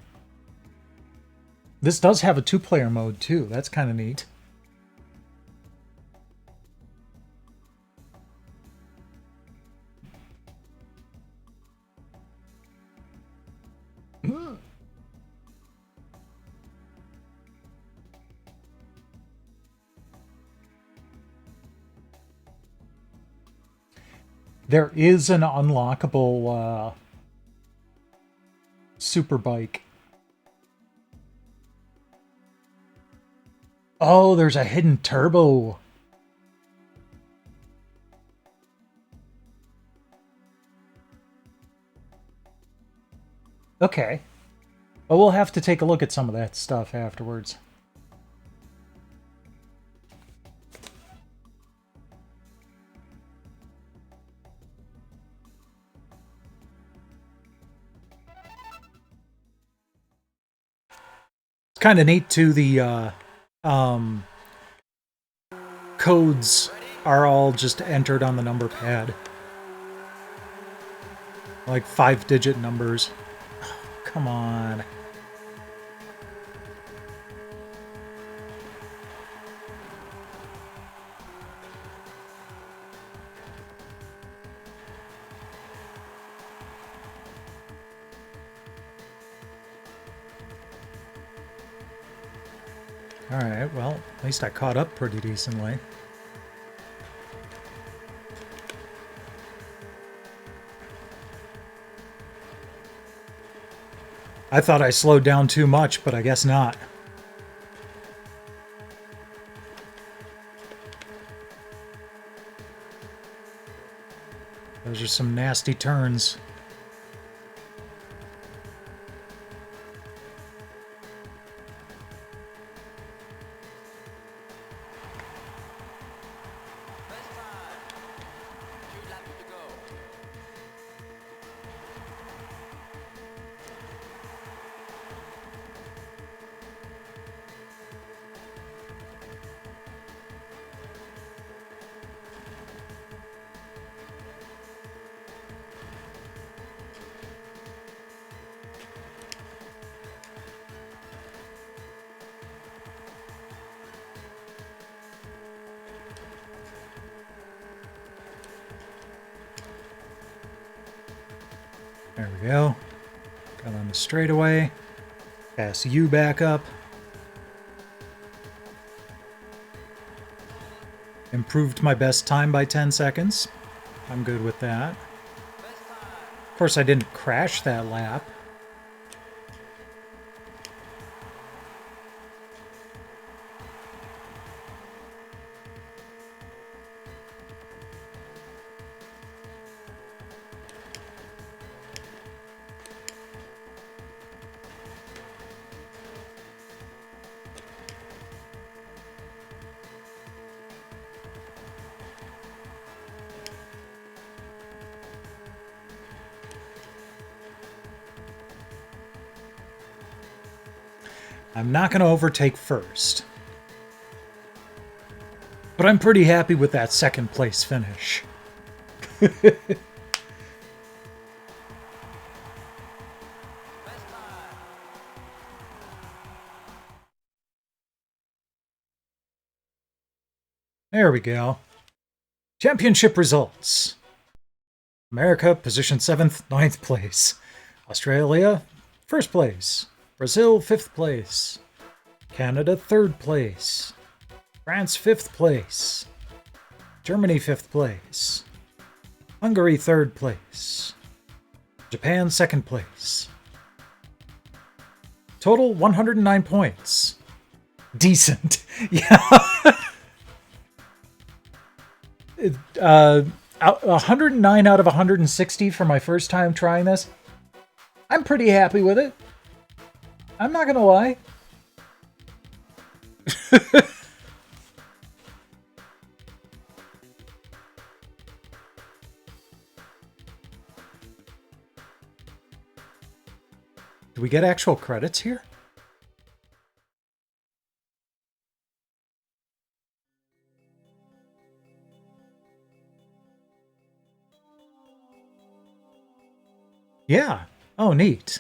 This does have a 2-player mode, too. That's kind of neat. There is an unlockable super bike. Oh, there's a hidden turbo. Okay. But we'll have to take a look at some of that stuff afterwards. It's kind of neat too. The codes are all just entered on the number pad, like 5-digit numbers. Come on. Alright, well, at least I caught up pretty decently. I thought I slowed down too much, but I guess not. Those are some nasty turns. Best time. 2 laps to go. There we go. Got on the straightaway. Pass you back up. Improved my best time by 10 seconds. I'm good with that. Best time. Of course, I didn't crash that lap. I'm not going to overtake first. But I'm pretty happy with that second place finish. Best time. There we go. Championship results. America, position 7th, 9th place. Australia, 1st place. Brazil, 5th place. Canada, 3rd place. France, 5th place. Germany, 5th place. Hungary, 3rd place. Japan, 2nd place. Total 109 points. Decent. Yeah. 109 out of 160 for my first time trying this. I'm pretty happy with it. I'm not gonna lie. Do we get actual credits here? Yeah. Oh, neat.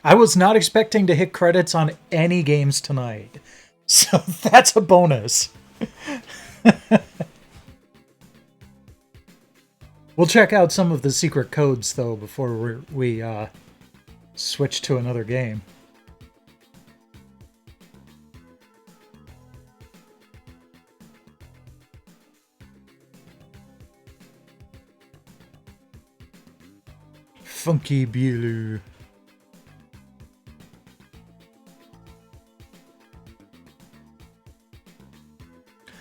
I was not expecting to hit credits on any games tonight, so that's a bonus. We'll check out some of the secret codes, though, before we switch to another game. Funky Beeloo.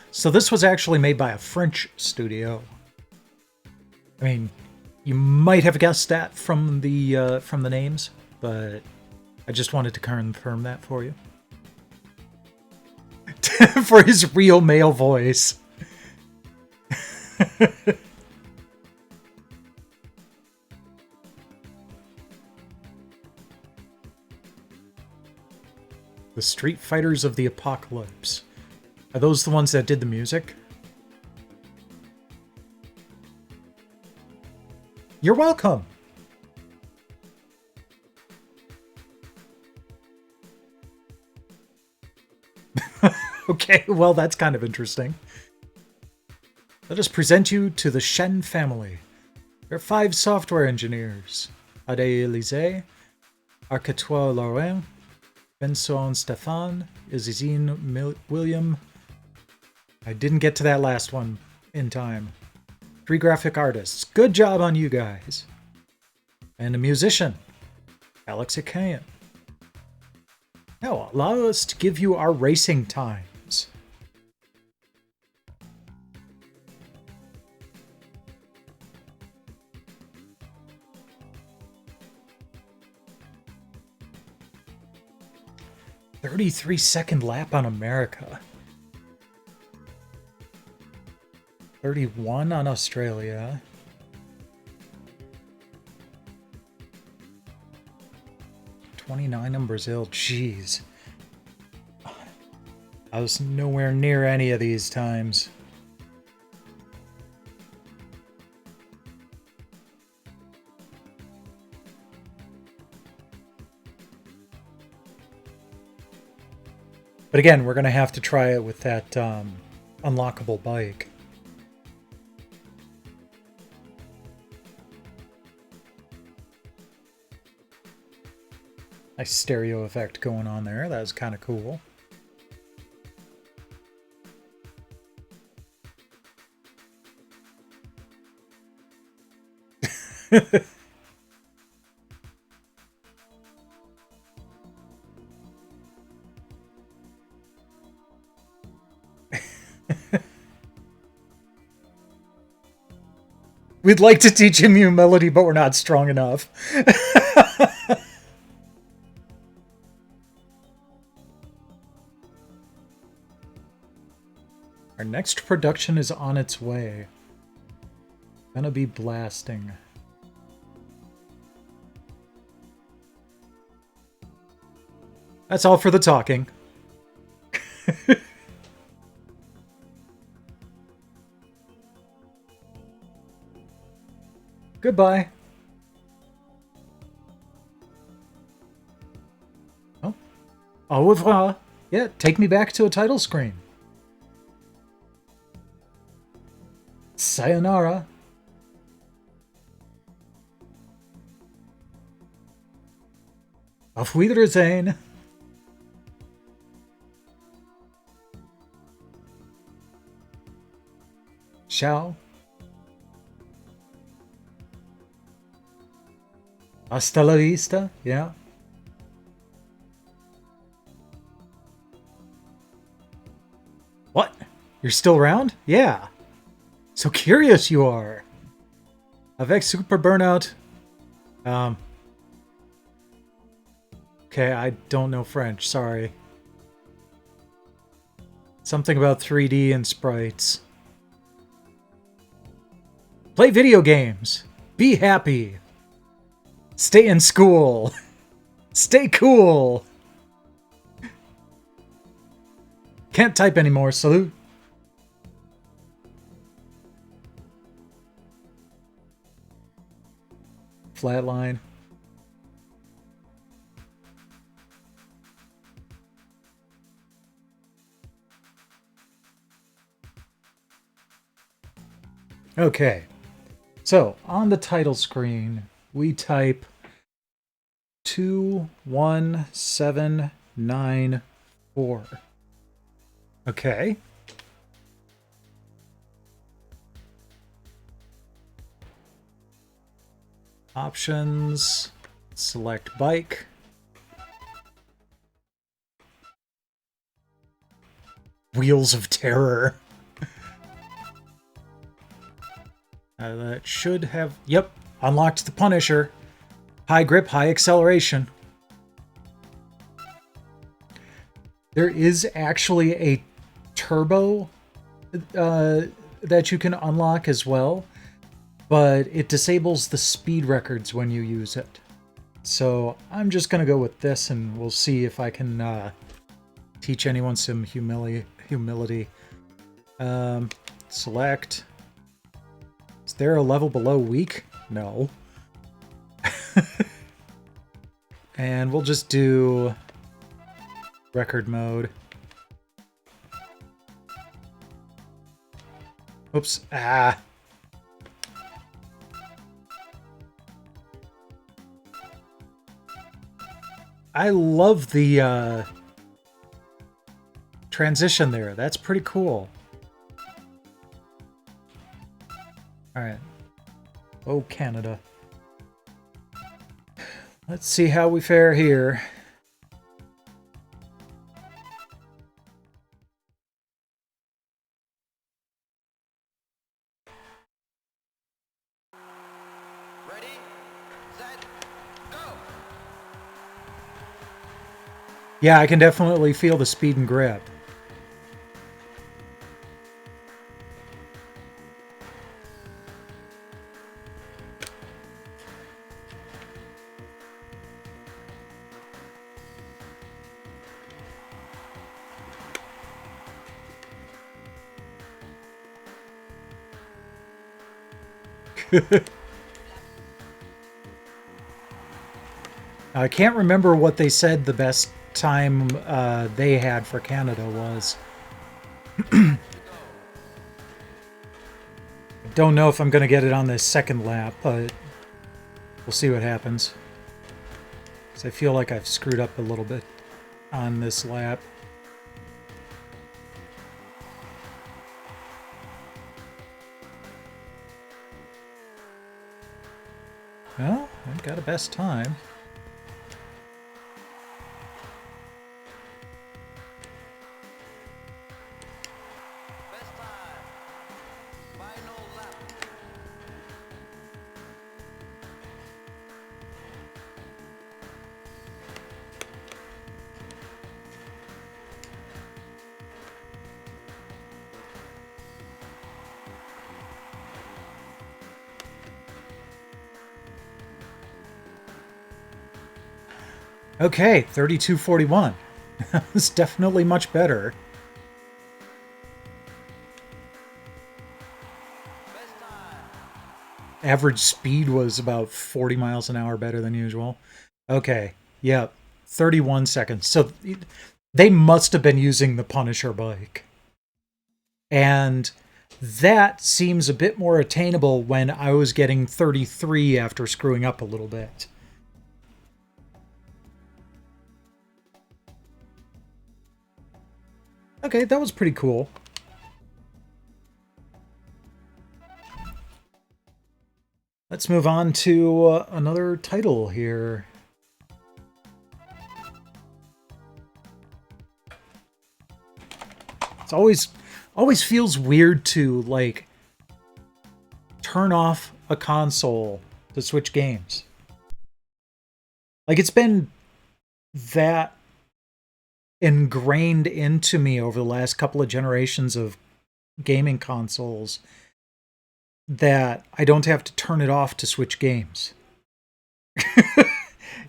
So this was actually made by a French studio. I mean, you might have guessed that from the names, but I just wanted to confirm that for you. For his real male voice. The Street Fighters of the Apocalypse. Are those the ones that did the music? You're welcome! Okay, well, that's kind of interesting. Let us present you to the Shen family. There are 5 software engineers. Ade Elise, Arcatois Laurent, Benson Stéphane, Izizine William. I didn't get to that last one in time. 3 graphic artists. Good job on you guys. And a musician, Alex Akayan. Now, allow us to give you our racing times. "33-second lap on America. 31 on Australia. "29 on Brazil. Jeez. I was nowhere near any of these times. But again, we're going to have to try it with that unlockable bike. Nice stereo effect going on there. That was kind of cool. We'd like to teach him humility, but we're not strong enough. Our next production is on its way. Gonna be blasting. That's all for the talking. Goodbye. Oh. Au revoir. Yeah, take me back to a title screen. Sayonara. Auf Wiedersehen. Ciao. Hasta la vista. Yeah. What? You're still around? Yeah. So curious you are. Avec Super Burnout. Okay, I don't know French. Sorry. Something about 3D and sprites. Play video games. Be happy. Stay in school. Stay cool. Can't type anymore. Salute. Flatline. Okay, so on the title screen, we type 21794. Okay. Options, select bike. Wheels of Terror. That should have... Yep, unlocked the Punisher. High grip, high acceleration. There is actually a turbo that you can unlock as well, but it disables the speed records when you use it. So I'm just going to go with this, and we'll see if I can teach anyone some humility. Select. Is there a level below weak? No. And we'll just do record mode. Oops. Ah. I love the transition there. That's pretty cool. All right. Oh, Canada. Let's see how we fare here. Ready, set, go! Yeah, I can definitely feel the speed and grip. I can't remember what they said the best time they had for Canada was. Don't know if I'm going to get it on this second lap, but we'll see what happens. 'Cause I feel like I've screwed up a little bit on this lap. Well, I've got a best time. Best time. Final lap. Okay, 32:41. That's definitely much better. Best time. Average speed was about 40 miles an hour better than usual. Okay, yeah, 31 seconds. So they must have been using the Punisher bike. And that seems a bit more attainable when I was getting 33 after screwing up a little bit. Okay, that was pretty cool. Let's move on to another title here. It's always feels weird to like turn off a console to switch games. Like it's been that ingrained into me over the last couple of generations of gaming consoles that I don't have to turn it off to switch games.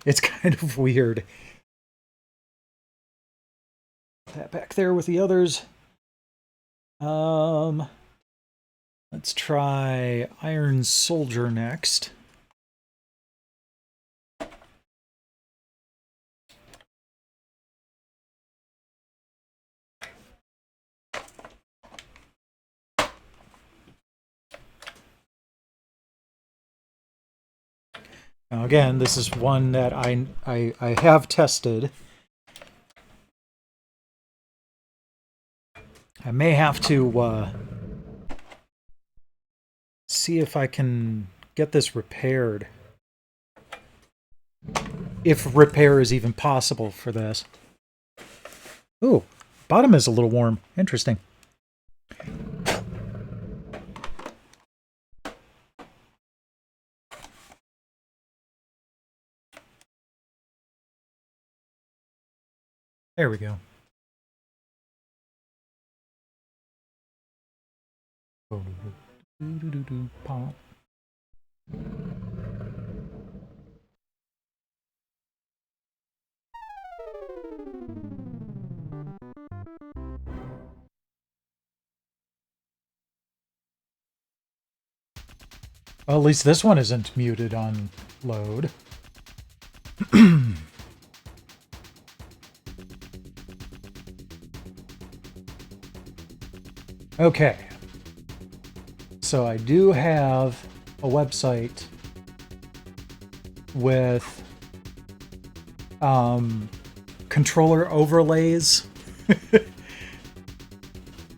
It's kind of weird. That back there with the others. Let's try Iron Soldier next. Now again, this is one that I have tested. I may have to see if I can get this repaired. If repair is even possible for this. Ooh, bottom is a little warm. Interesting. There we go. Pop. Well, at least this one isn't muted on load. Okay. So I do have a website with controller overlays.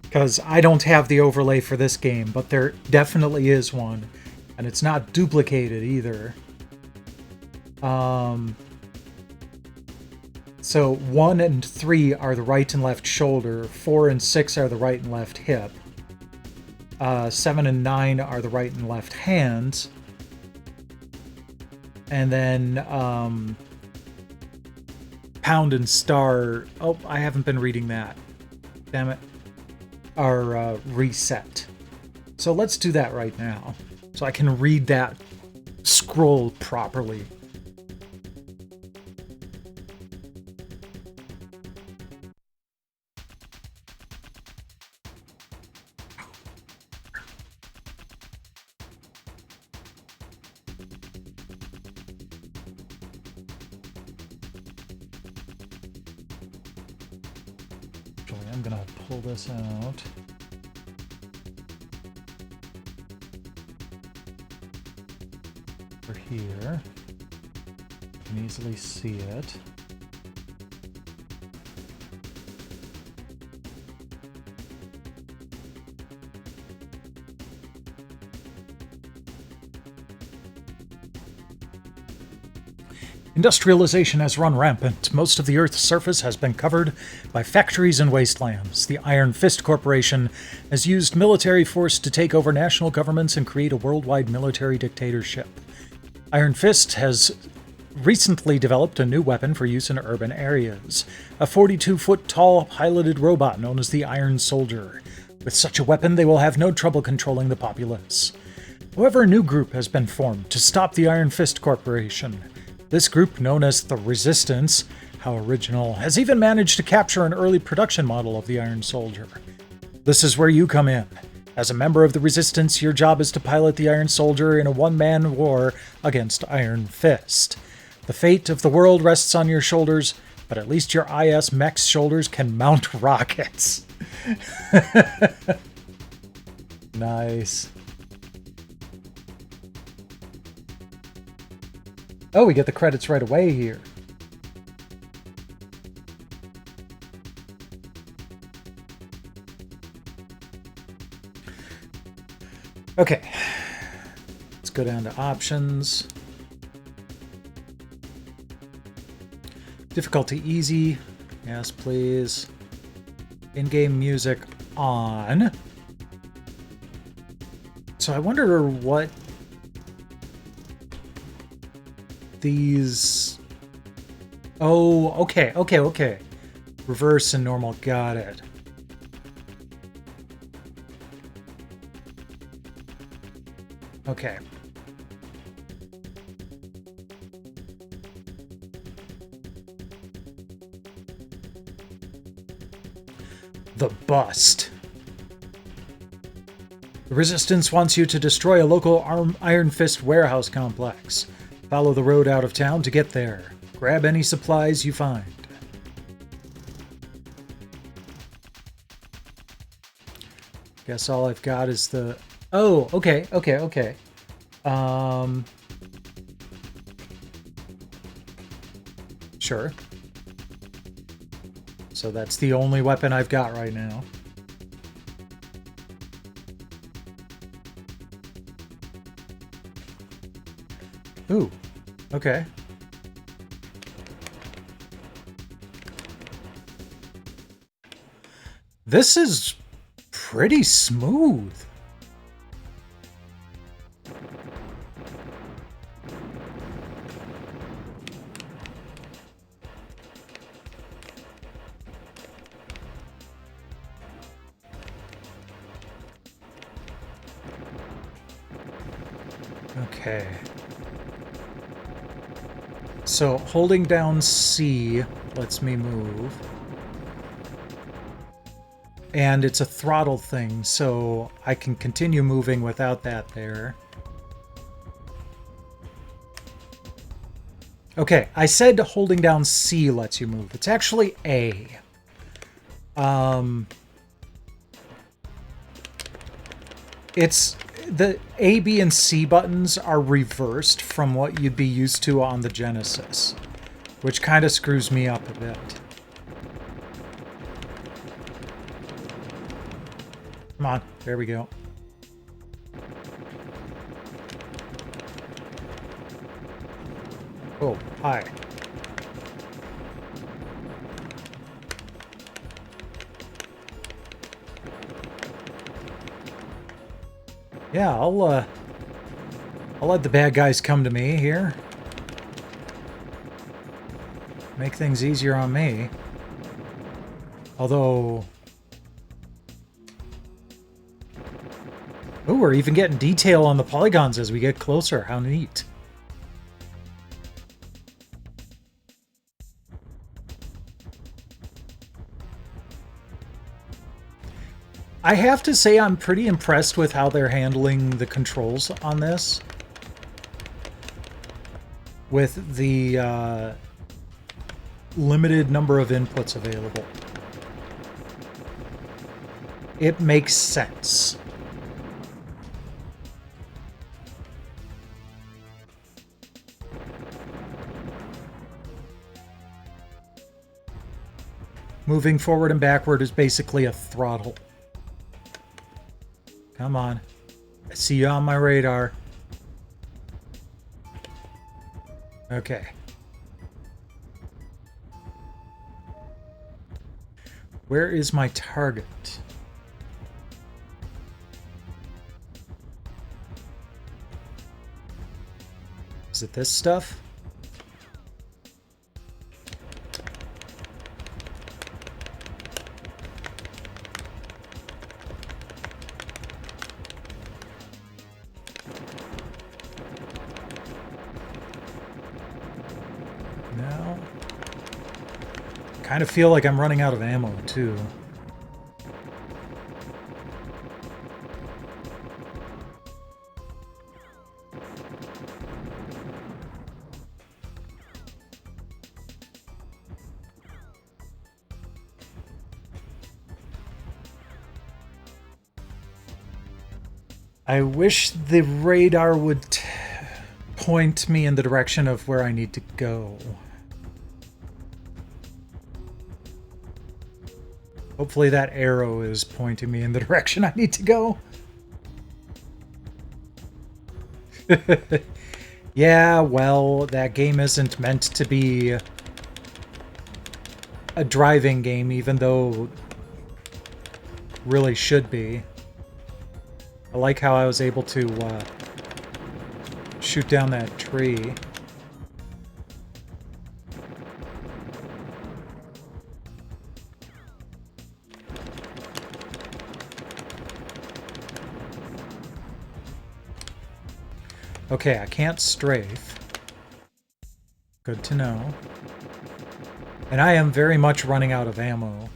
Because I don't have the overlay for this game, but there definitely is one. And it's not duplicated either. So 1 and 3 are the right and left shoulder. 4 and 6 are the right and left hip. 7 and 9 are the right and left hands. And then pound and star... Oh, I haven't been reading that. Damn it. Are reset. So let's do that right now. So I can read that scroll properly. Actually, I'm gonna pull this out. Over here. You can easily see it. Industrialization has run rampant. Most of the Earth's surface has been covered by factories and wastelands. The Iron Fist Corporation has used military force to take over national governments and create a worldwide military dictatorship. Iron Fist has recently developed a new weapon for use in urban areas, a 42-foot tall piloted robot known as the Iron Soldier. With such a weapon, they will have no trouble controlling the populace. However, a new group has been formed to stop the Iron Fist Corporation. This group, known as the Resistance, how original, has even managed to capture an early production model of the Iron Soldier. This is where you come in. As a member of the Resistance, your job is to pilot the Iron Soldier in a one-man war against Iron Fist. The fate of the world rests on your shoulders, but at least your IS mech's shoulders can mount rockets. Nice. Oh, we get the credits right away here. Okay. Let's go down to options. Difficulty easy. Yes, please. In-game music on. So I wonder what these... Oh, okay. Reverse and normal, got it. Okay. The bust. The Resistance wants you to destroy a local Iron Fist warehouse complex. Follow the road out of town to get there. Grab any supplies you find. Guess all I've got is the... Oh, okay. Sure. So that's the only weapon I've got right now. Ooh, okay. This is pretty smooth. Okay. So holding down C lets me move. And it's a throttle thing, so I can continue moving without that there. Okay, I said holding down C lets you move. It's actually A. It's the A, B, and C buttons are reversed from what you'd be used to on the Genesis, which kind of screws me up a bit. Come on, there we go. Oh, hi. Yeah, I'll let the bad guys come to me here. Make things easier on me. Although... Oh, we're even getting detail on the polygons as we get closer. How neat. I have to say I'm pretty impressed with how they're handling the controls on this. With the limited number of inputs available. It makes sense. Moving forward and backward is basically a throttle. Come on. I see you on my radar. Okay. Where is my target? Is it this stuff? No. Kind of feel like I'm running out of ammo, too. I wish the radar would point me in the direction of where I need to go. Hopefully that arrow is pointing me in the direction I need to go. Yeah, well, that game isn't meant to be a driving game, even though really should be. I like how I was able to shoot down that tree. Okay, I can't strafe. Good to know. And I am very much running out of ammo.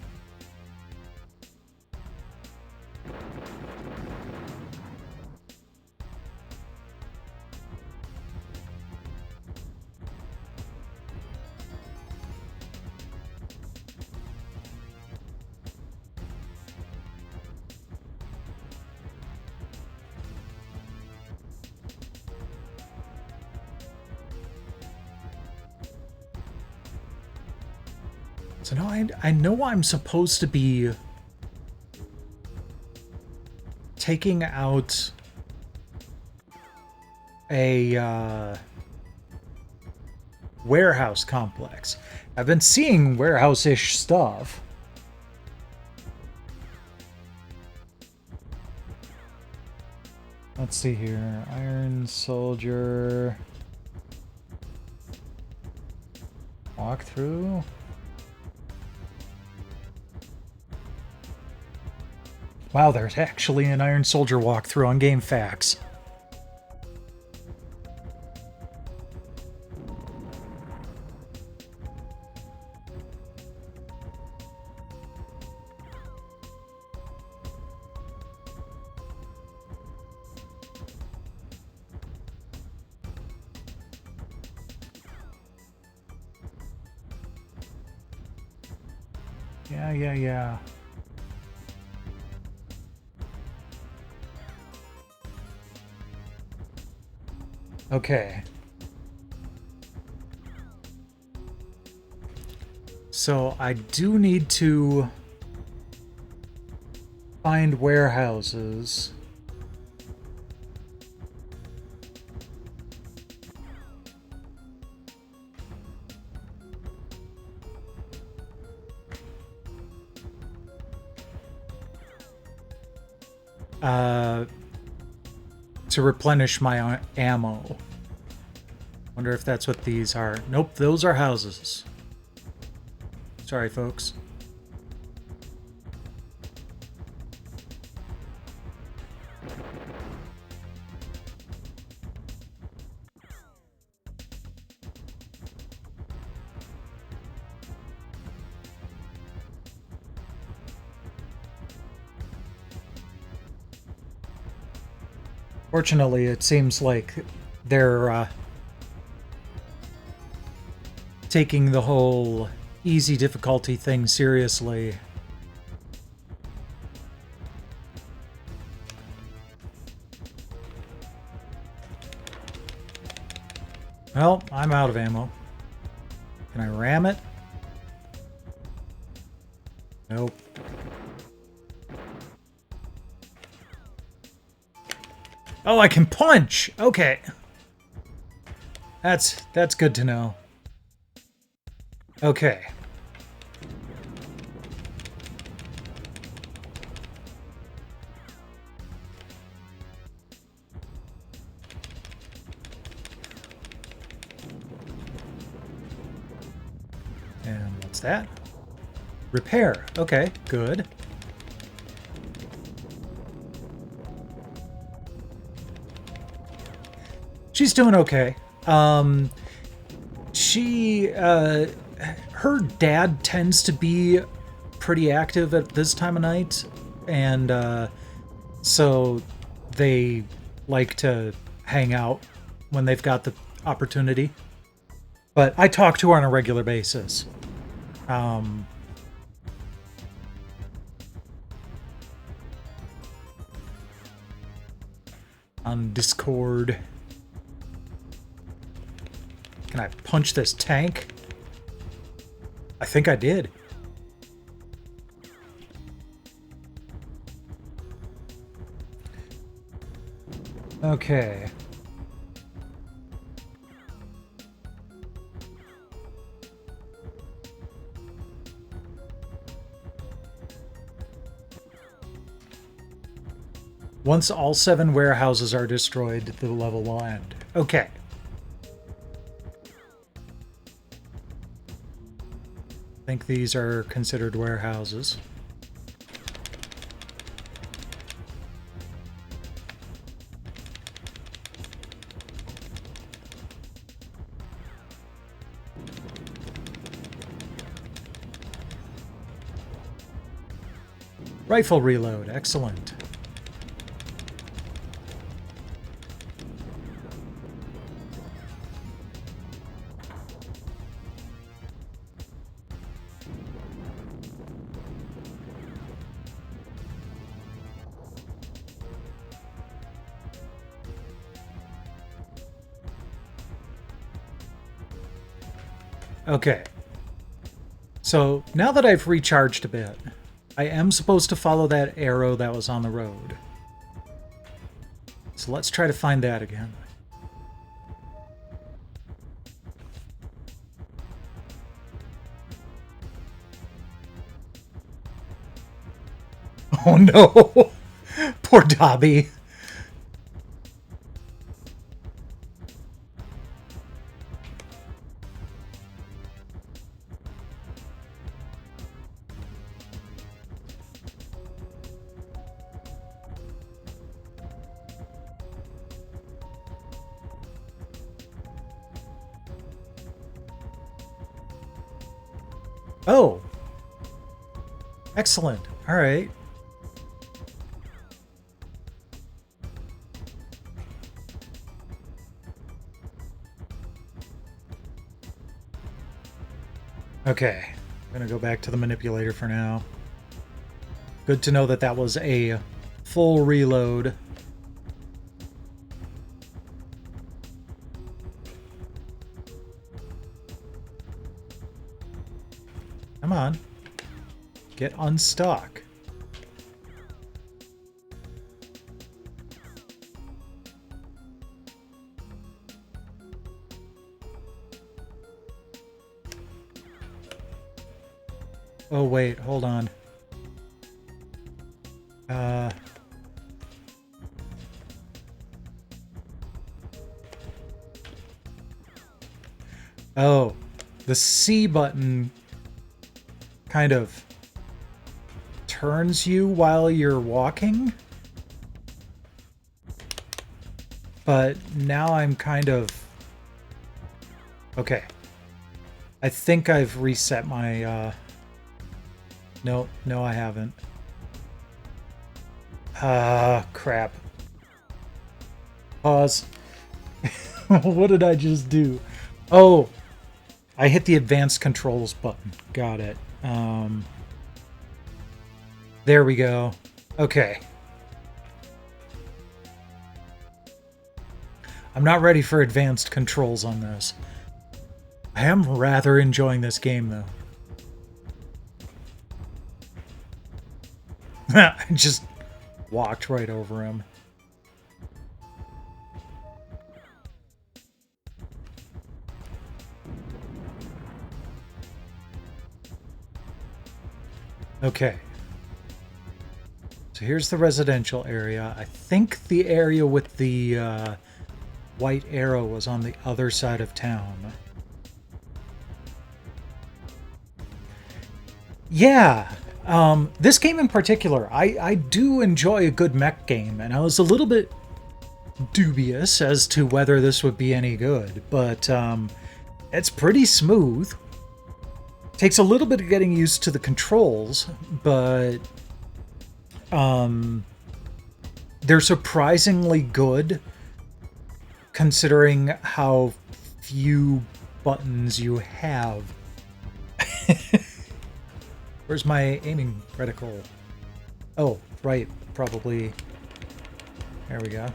So now I know I'm supposed to be taking out a warehouse complex. I've been seeing warehouse-ish stuff. Let's see here. Iron Soldier. Walk through. Wow, there's actually an Iron Soldier walkthrough on GameFAQs. Yeah. Okay. So I do need to find warehouses. To replenish my ammo. Wonder if that's what these are. Nope, those are houses. Sorry, folks. Fortunately, it seems like they're taking the whole easy difficulty thing seriously. Well, I'm out of ammo. Can I ram it? Nope. Oh, I can punch! Okay. That's good to know. Okay. And what's that? Repair. Okay, good. She's doing okay. Her dad tends to be pretty active at this time of night, and so they like to hang out when they've got the opportunity. But I talk to her on a regular basis. On Discord. Can I punch this tank? I think I did. Okay. Once all 7 warehouses are destroyed, the level will end. Okay. I think these are considered warehouses. Rifle reload, excellent. Okay. So now that I've recharged a bit, I am supposed to follow that arrow that was on the road. So let's try to find that again. Oh no! Poor Dobby. Oh! Excellent. Alright. Okay. I'm gonna go back to the manipulator for now. Good to know that that was a full reload. Come on. Get unstuck. Oh wait, hold on. Oh, the C button kind of turns you while you're walking. But now I'm kind of... Okay. I think I've reset my... No, I haven't. Crap. Pause. What did I just do? Oh! I hit the advanced controls button. Got it. There we go. Okay. I'm not ready for advanced controls on this. I am rather enjoying this game, though. I just walked right over him. Okay. So here's the residential area. I think the area with the white arrow was on the other side of town. Yeah. This game in particular, I do enjoy a good mech game, and I was a little bit dubious as to whether this would be any good, but it's pretty smooth. Takes a little bit of getting used to the controls, but they're surprisingly good considering how few buttons you have. Where's my aiming reticle? Oh, right, probably. There we go.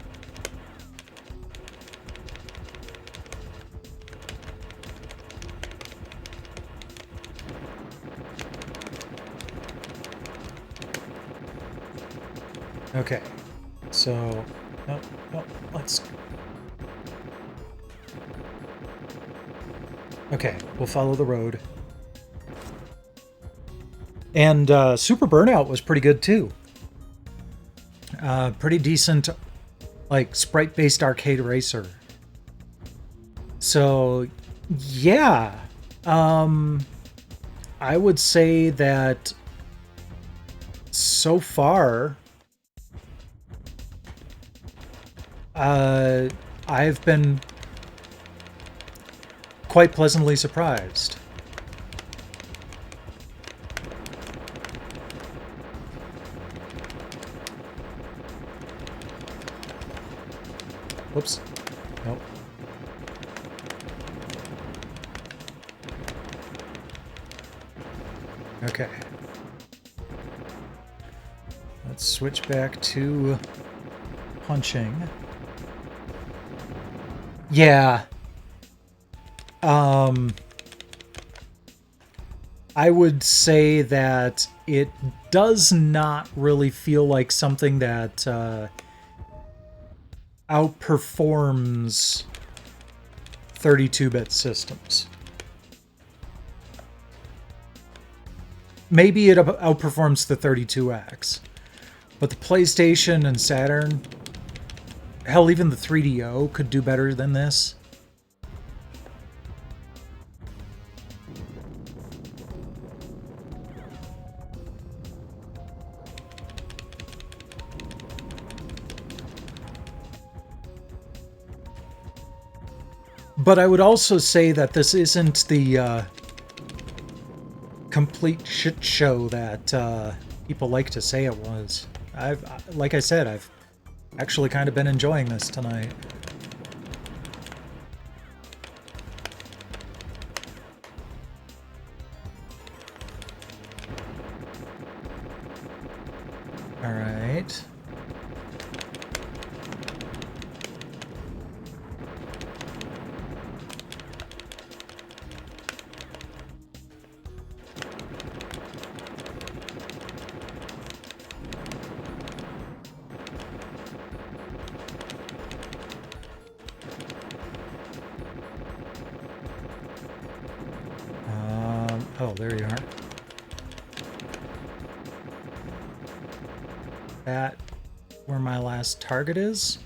Okay, so, no, let's... Okay, we'll follow the road. And Super Burnout was pretty good, too. Pretty decent, like, sprite-based arcade racer. So, yeah. I would say that so far... I've been quite pleasantly surprised. Whoops. Nope. Okay. Let's switch back to punching. Yeah. I would say that it does not really feel like something that outperforms 32-bit systems. Maybe it outperforms the 32X, but the PlayStation and Saturn, hell, even the 3DO could do better than this. But I would also say that this isn't the complete shit show that people like to say it was. Like I said, I've actually kind of been enjoying this tonight. All right. Oh, there you are. That where my last target is?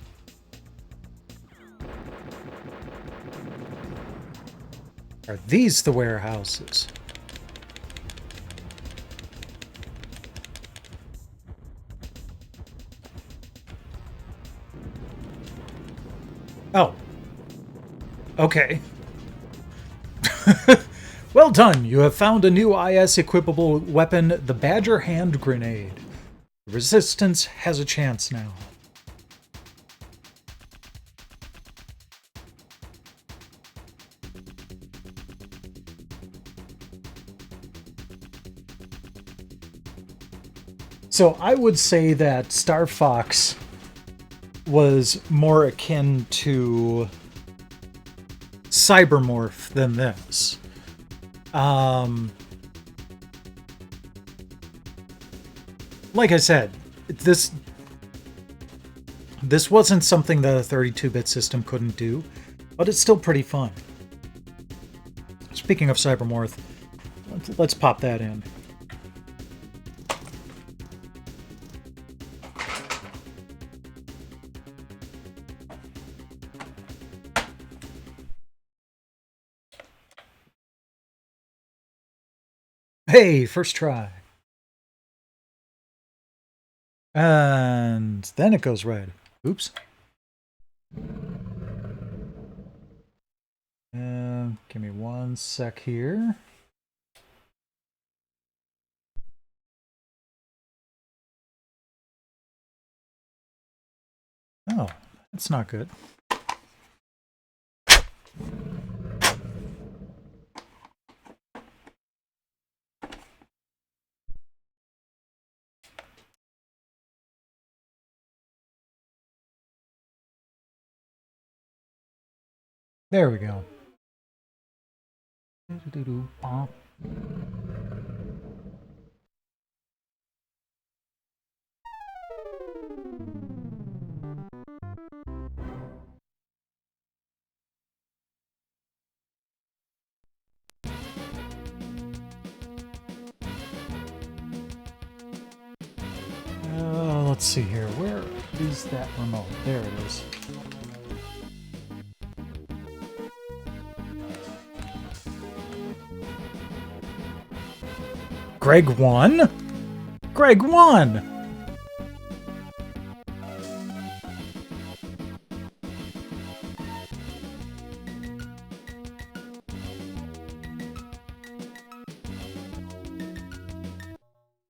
Are these the warehouses? Oh. Okay. Well done! You have found a new IS-equipable weapon, the Badger Hand Grenade. The Resistance has a chance now. So I would say that Star Fox was more akin to Cybermorph than this. Like I said, this wasn't something that a 32-bit system couldn't do, but it's still pretty fun. Speaking of Cybermorph, let's pop that in. Hey, first try. And then it goes red. Oops. Give me one sec here. Oh, that's not good. There we go. Let's see here. Where is that remote? There it is. Greg won? Greg won!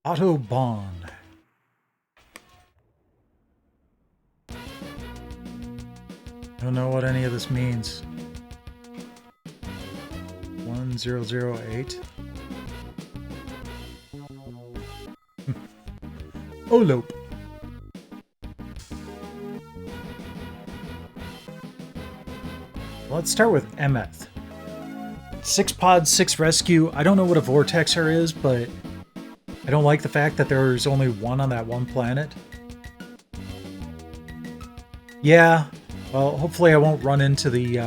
Autobahn. I don't know what any of this means. 1008. Olope. Let's start with Emeth. 6 pods, 6 rescue. I don't know what a vortexer is, but I don't like the fact that there's only one on that one planet. Yeah, well, hopefully I won't run into the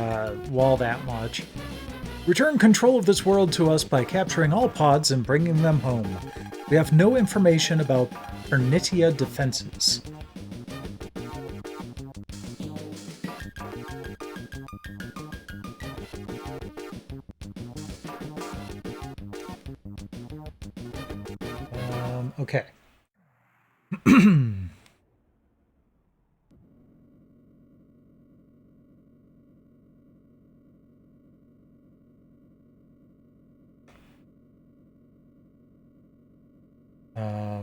wall that much. Return control of this world to us by capturing all pods and bringing them home. We have no information about Pernitia defenses. Okay.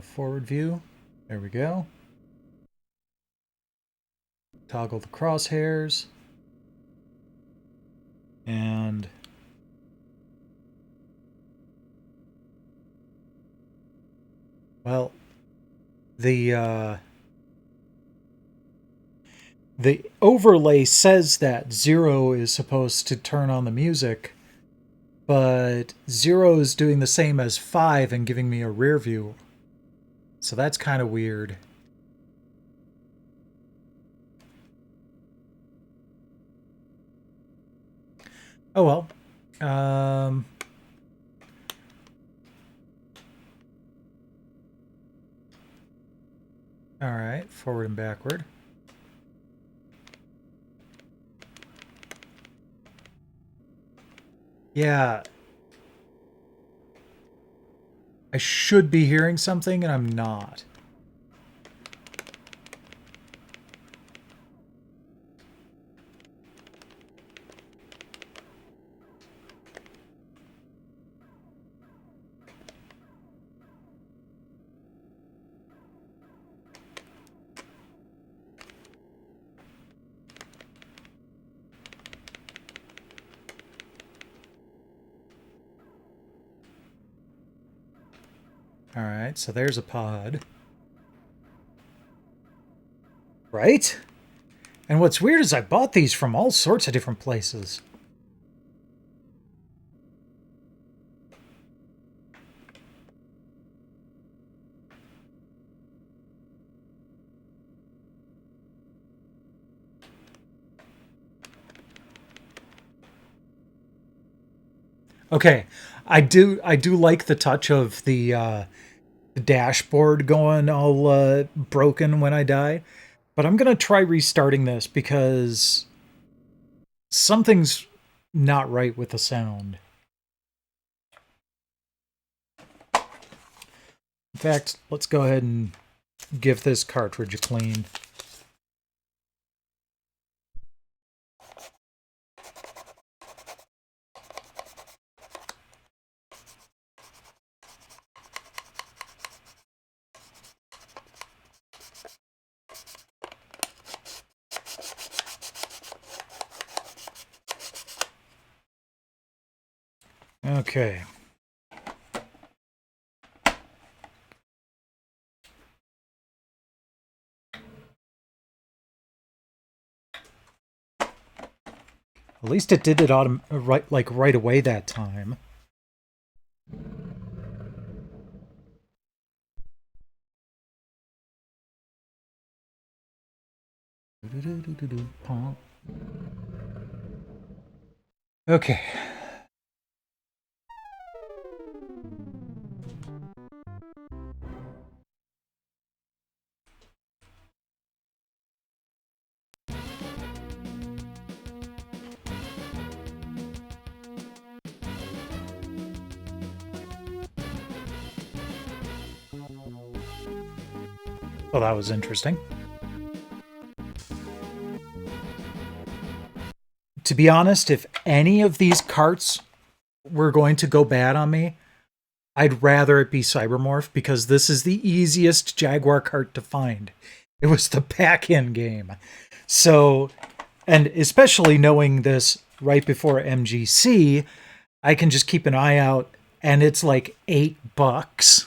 Forward view. There we go. Toggle the crosshairs. And well, the overlay says that 0 is supposed to turn on the music, but 0 is doing the same as 5 and giving me a rear view. So that's kind of weird. Oh well. All right, forward and backward. Yeah. I should be hearing something and I'm not. Alright, so there's a pod. Right? And what's weird is I bought these from all sorts of different places. Okay, I do like the touch of the dashboard going all broken when I die, but I'm gonna try restarting this because something's not right with the sound. In fact, let's go ahead and give this cartridge a clean. Okay. At least it did it right away that time. Okay. Well, that was interesting. To be honest, if any of these carts were going to go bad on me, I'd rather it be Cybermorph because this is the easiest Jaguar cart to find. It was the back-end game. So, and especially knowing this right before MGC, I can just keep an eye out and it's like $8.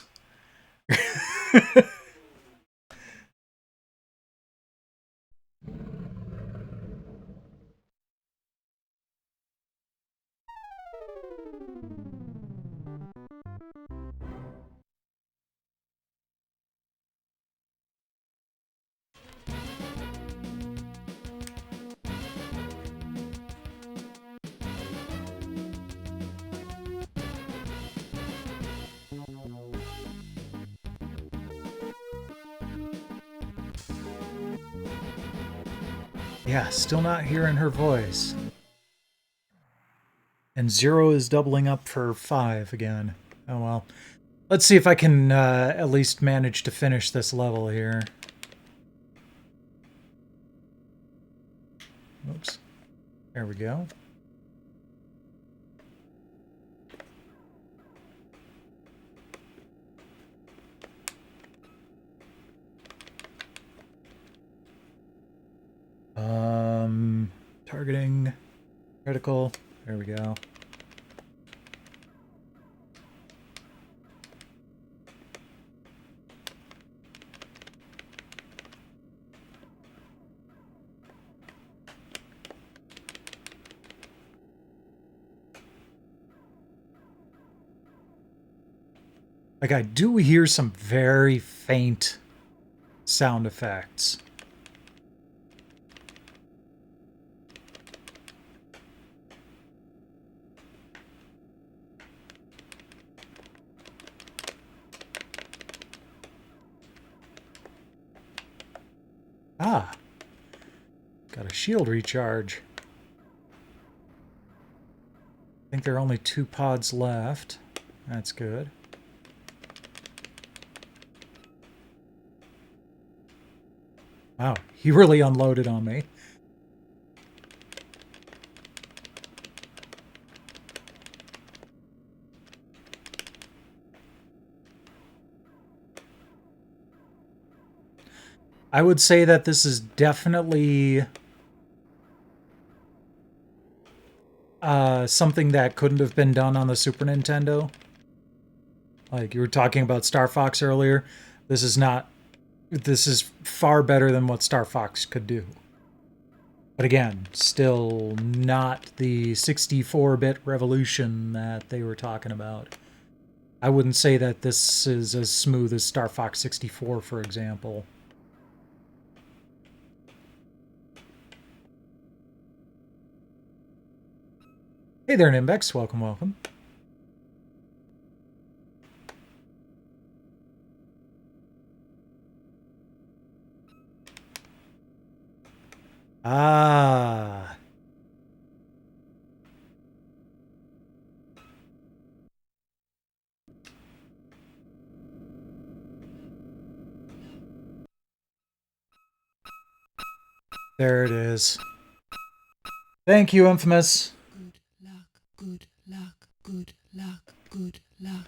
Yeah, still not hearing her voice. And 0 is doubling up for 5 again. Oh well. Let's see if I can at least manage to finish this level here. Oops. There we go. Targeting, critical. There we go. Like, I do hear some very faint sound effects. Ah, got a shield recharge. I think there are only 2 pods left. That's good. Wow, he really unloaded on me. I would say that this is definitely something that couldn't have been done on the Super Nintendo. Like you were talking about Star Fox earlier. This is not. This is far better than what Star Fox could do. But again, still not the 64-bit revolution that they were talking about. I wouldn't say that this is as smooth as Star Fox 64, for example. Hey there, Nimbex. Welcome, welcome. Ah. There it is. Thank you, Infamous. Good luck, good luck, good luck, good luck.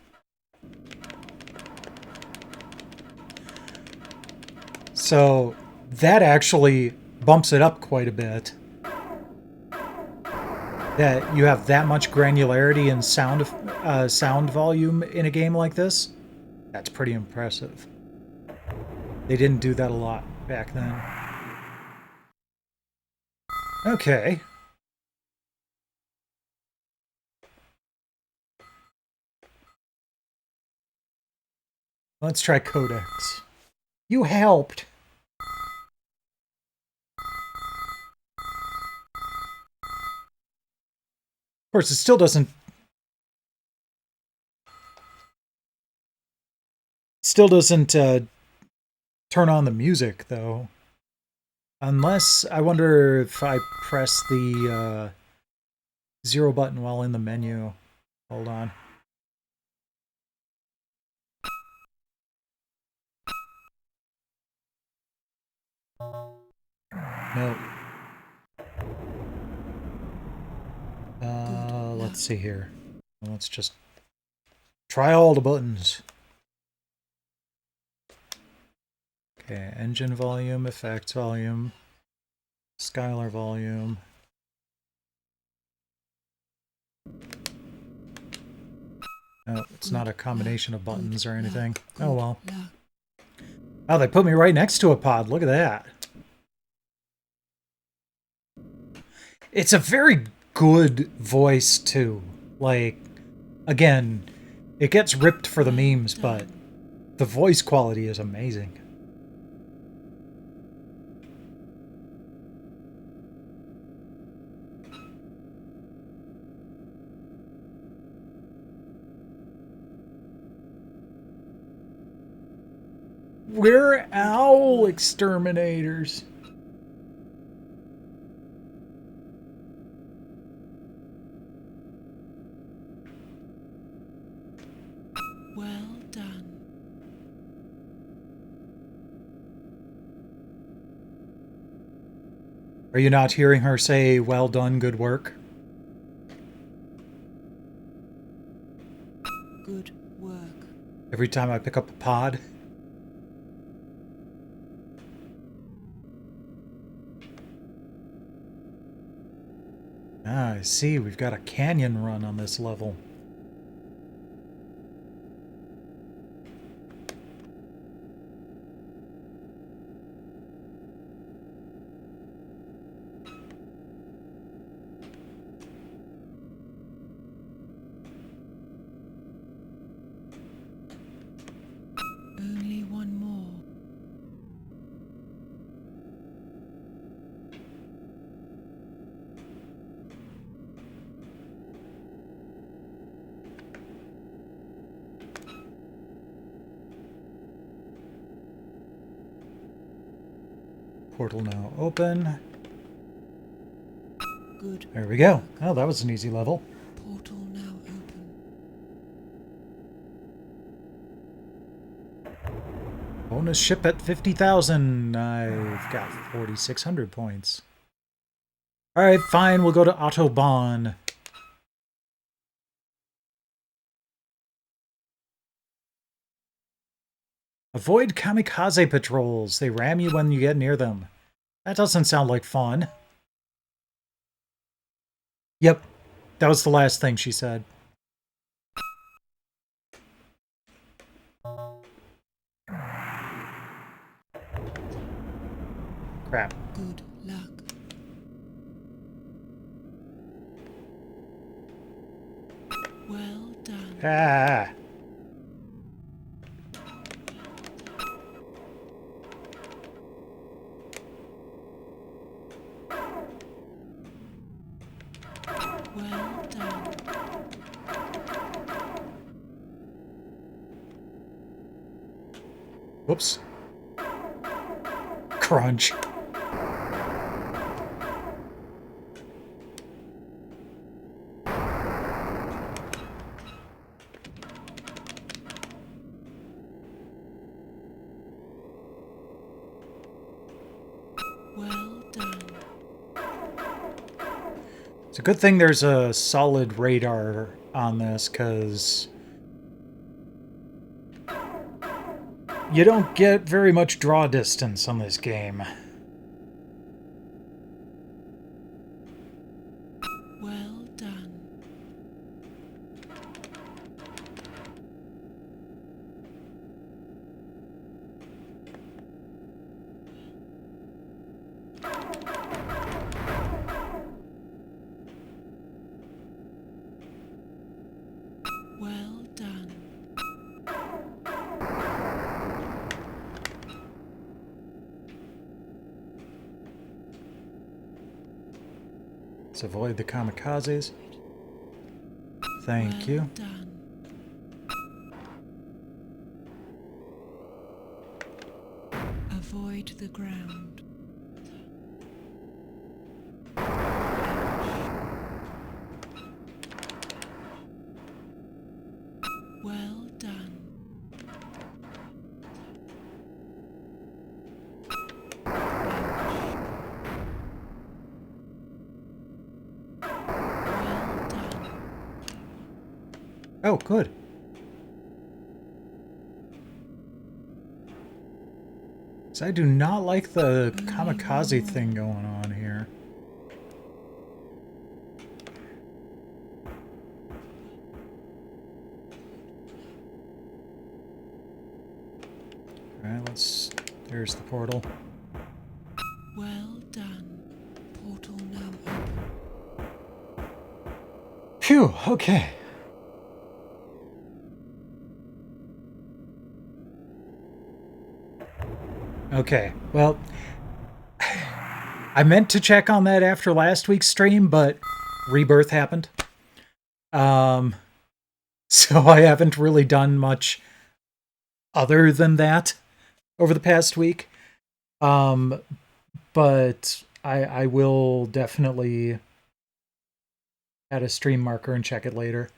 So that actually bumps it up quite a bit. That you have that much granularity and sound volume in a game like this, that's pretty impressive. They didn't do that a lot back then. Okay. Let's try Codex. You helped. Of course, it still doesn't turn on the music though. Unless I wonder if I press the 0 button while in the menu. Hold on. No. Let's see here. Let's just try all the buttons. Okay, engine volume, effects volume, Skylar volume. No, it's not a combination of buttons or anything. Oh well. Oh, they put me right next to a pod. Look at that. It's a very good voice, too. Like, again, it gets ripped for the memes, but the voice quality is amazing. We're owl exterminators. Are you not hearing her say, well done, good work? Good work. Every time I pick up a pod? Ah, I see. We've got a canyon run on this level. Only one more. Portal now open. Good. There we go. Oh, that was an easy level. Portal now open. Bonus ship at 50,000. I've got 4,600 points. Alright, fine. We'll go to Autobahn. Avoid kamikaze patrols. They ram you when you get near them. That doesn't sound like fun. Yep, that was the last thing she said. Crap. Good luck. Well done. Ah. Well done. Whoops. Crunch. Well done. It's a good thing there's a solid radar on this, because you don't get very much draw distance on this game. Well done. Well done. Let's avoid the kamikazes. Thank Well you. done. Avoid the ground. Well done. Well done. Oh, good. So I do not like the kamikaze thing going on here. Alright, let's... There's the portal. Well done. Portal now open. Phew, okay. Okay, well, I meant to check on that after last week's stream, but Rebirth happened. So I haven't really done much other than that over the past week. But I will definitely add a stream marker and check it later.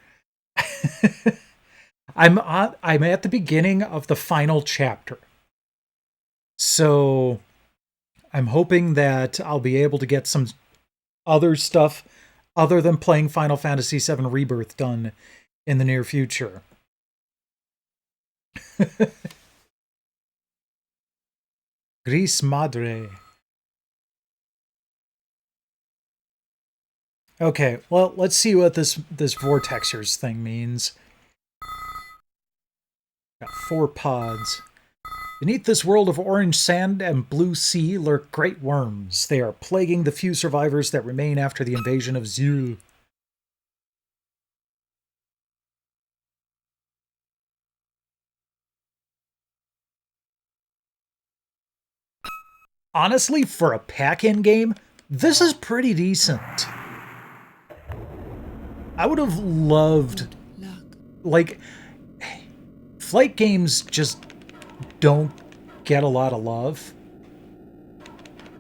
I'm at the beginning of the final chapter. So I'm hoping that I'll be able to get some other stuff other than playing Final Fantasy VII Rebirth done in the near future. Gris Madre. Okay, well, let's see what this Vortexers thing means. Got 4 pods. Beneath this world of orange sand and blue sea lurk great worms. They are plaguing the few survivors that remain after the invasion of Zul. Honestly, for a pack-in game, this is pretty decent. I would have loved, like, flight games just don't get a lot of love,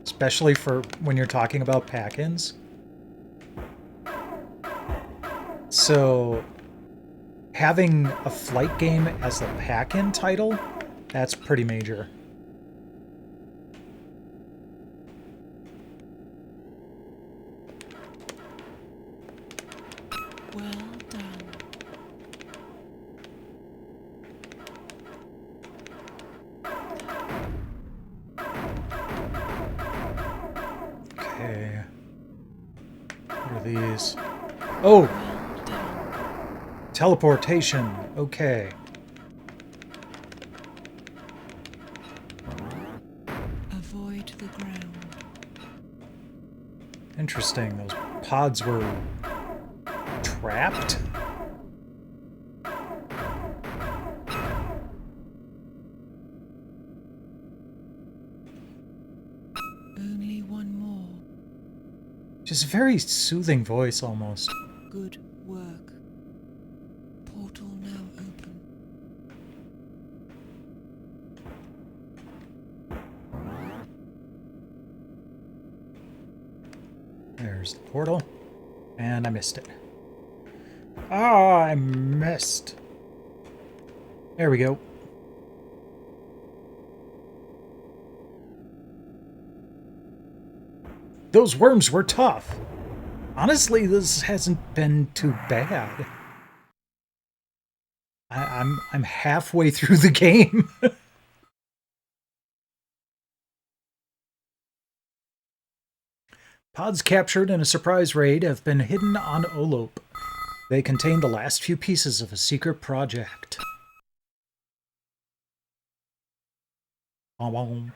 especially for when you're talking about pack-ins. So having a flight game as the pack-in title, that's pretty major. Well done. Okay. What are these? Oh! Well done. Teleportation. Okay. Avoid the ground. Interesting. Those pods were trapped? Only one more. Just very soothing voice almost. Good work. Portal now open. There's the portal. And I missed it. Ah, I missed. There we go. Those worms were tough. Honestly, this hasn't been too bad. I'm halfway through the game. Pods captured in a surprise raid have been hidden on Olop. They contain the last few pieces of a secret project. Bom.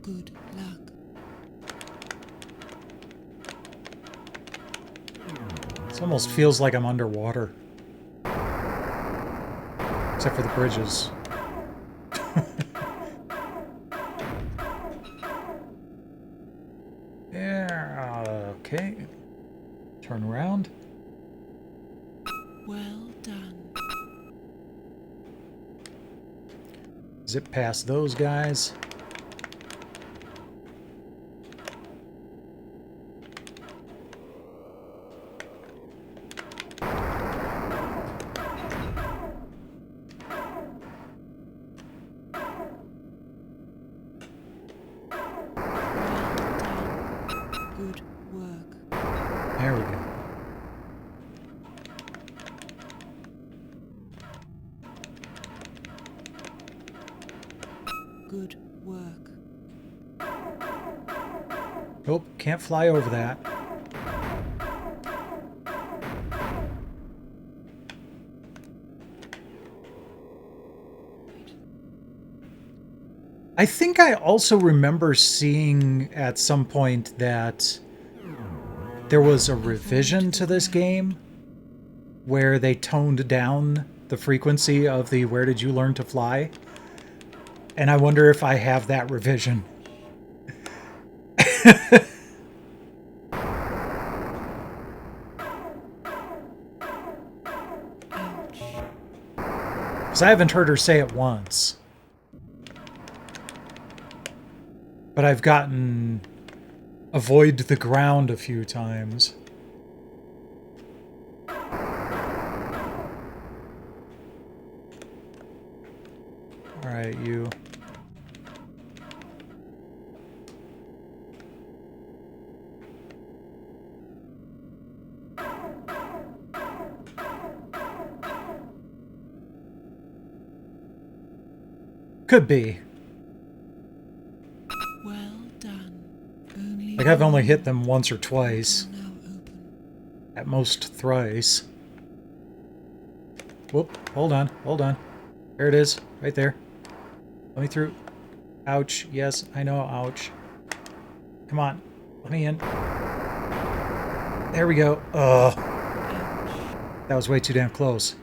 Good luck. This almost feels like I'm underwater. Except for the bridges. Yeah, okay. Turn around. Well done. Zip past those guys. Good work. There we go. Good work. Nope, can't fly over that. I think I also remember seeing at some point that there was a revision to this game where they toned down the frequency of the "Where did you learn to fly?" And I wonder if I have that revision. Ouch. Because I haven't heard her say it once. But I've gotten avoid the ground a few times. Alright, you. Could be. Well done. Only Like, I've only one hit them once or twice. now open. At most thrice. Whoop, hold on, hold on. There it is, right there. Let me through. Ouch, yes, I know, ouch. Come on, let me in. There we go. Ugh. That was way too damn close.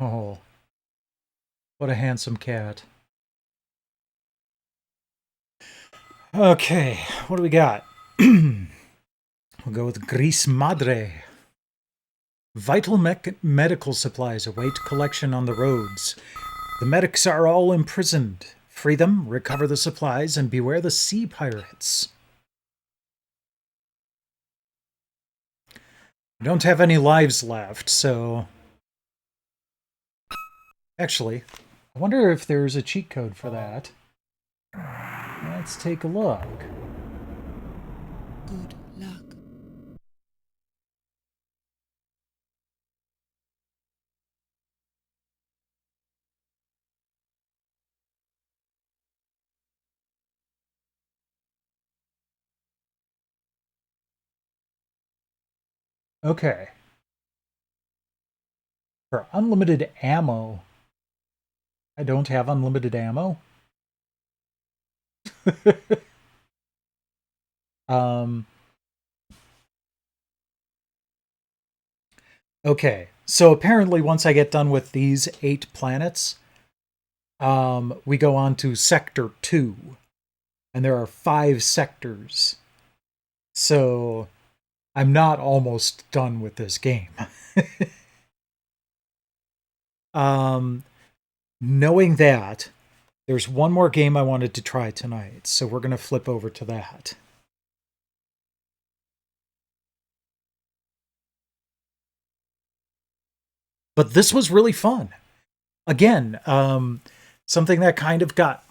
Oh, what a handsome cat. Okay, what do we got? We'll go with Gris Madre. Vital medical supplies await collection on the roads. The medics are all imprisoned. Free them, recover the supplies, and beware the sea pirates. I don't have any lives left, so... Actually, I wonder if there's a cheat code for that. Let's take a look. Good luck. Okay. For unlimited ammo, I don't have unlimited ammo. um... Okay, so apparently once I get done with these 8 planets, we go on to Sector 2. And there are 5 sectors. So I'm not almost done with this game. Knowing that, there's one more game I wanted to try tonight, so we're going to flip over to that. But this was really fun. Again, something that kind of got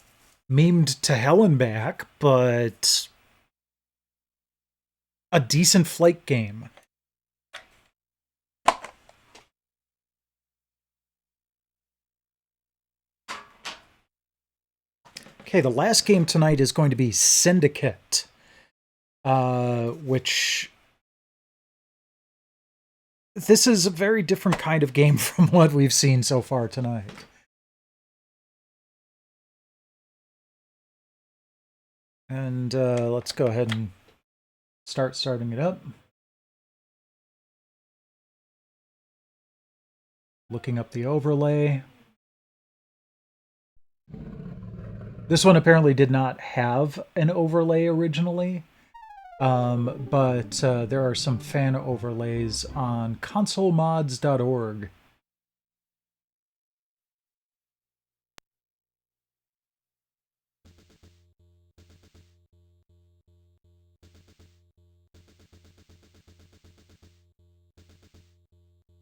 memed to hell and back, but a decent flight game. Okay, the last game tonight is going to be Syndicate, which... This is a very different kind of game from what we've seen so far tonight. And let's go ahead and starting it up. Looking up the overlay. This one apparently did not have an overlay originally, but there are some fan overlays on consolemods.org.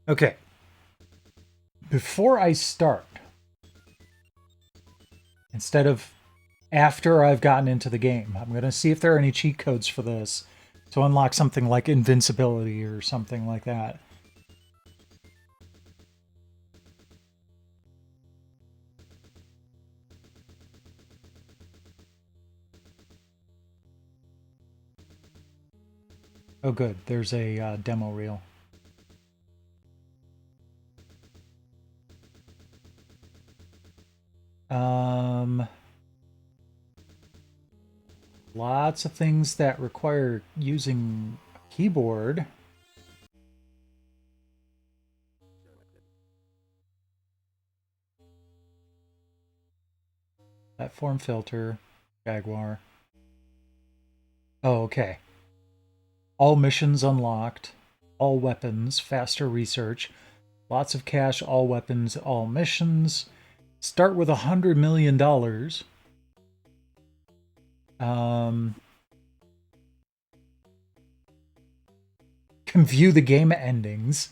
Okay. Before I start, instead of after I've gotten into the game, I'm going to see if there are any cheat codes for this to unlock something like invincibility or something like that. Oh good, there's a demo reel. Lots of things that require using a keyboard. Platform filter, Jaguar. Oh, okay. All missions unlocked. All weapons. Faster research. Lots of cash. All weapons. All missions. Start with $100 million. Can view the game endings.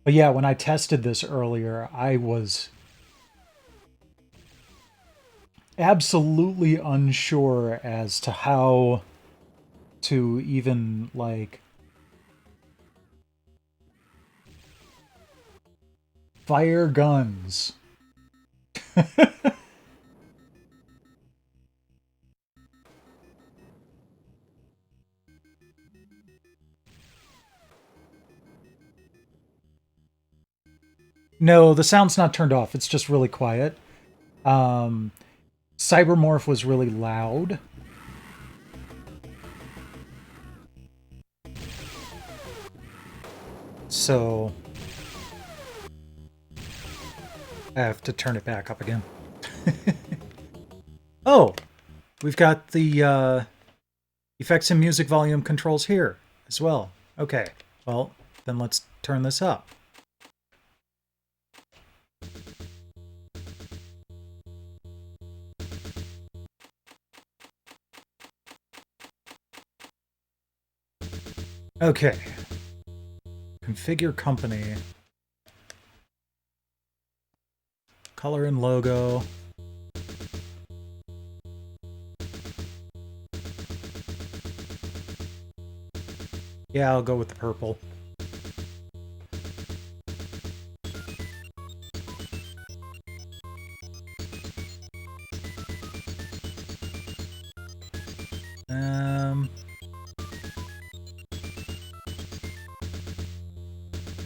But yeah, when I tested this earlier, I was absolutely unsure as to how to even, like, fire guns. No, the sound's not turned off. It's just really quiet. Um, Cybermorph was really loud. So I have to turn it back up again. Oh, we've got the effects and music volume controls here as well. Okay, well, then let's turn this up. Okay. Configure company. Color and logo. Yeah, I'll go with the purple.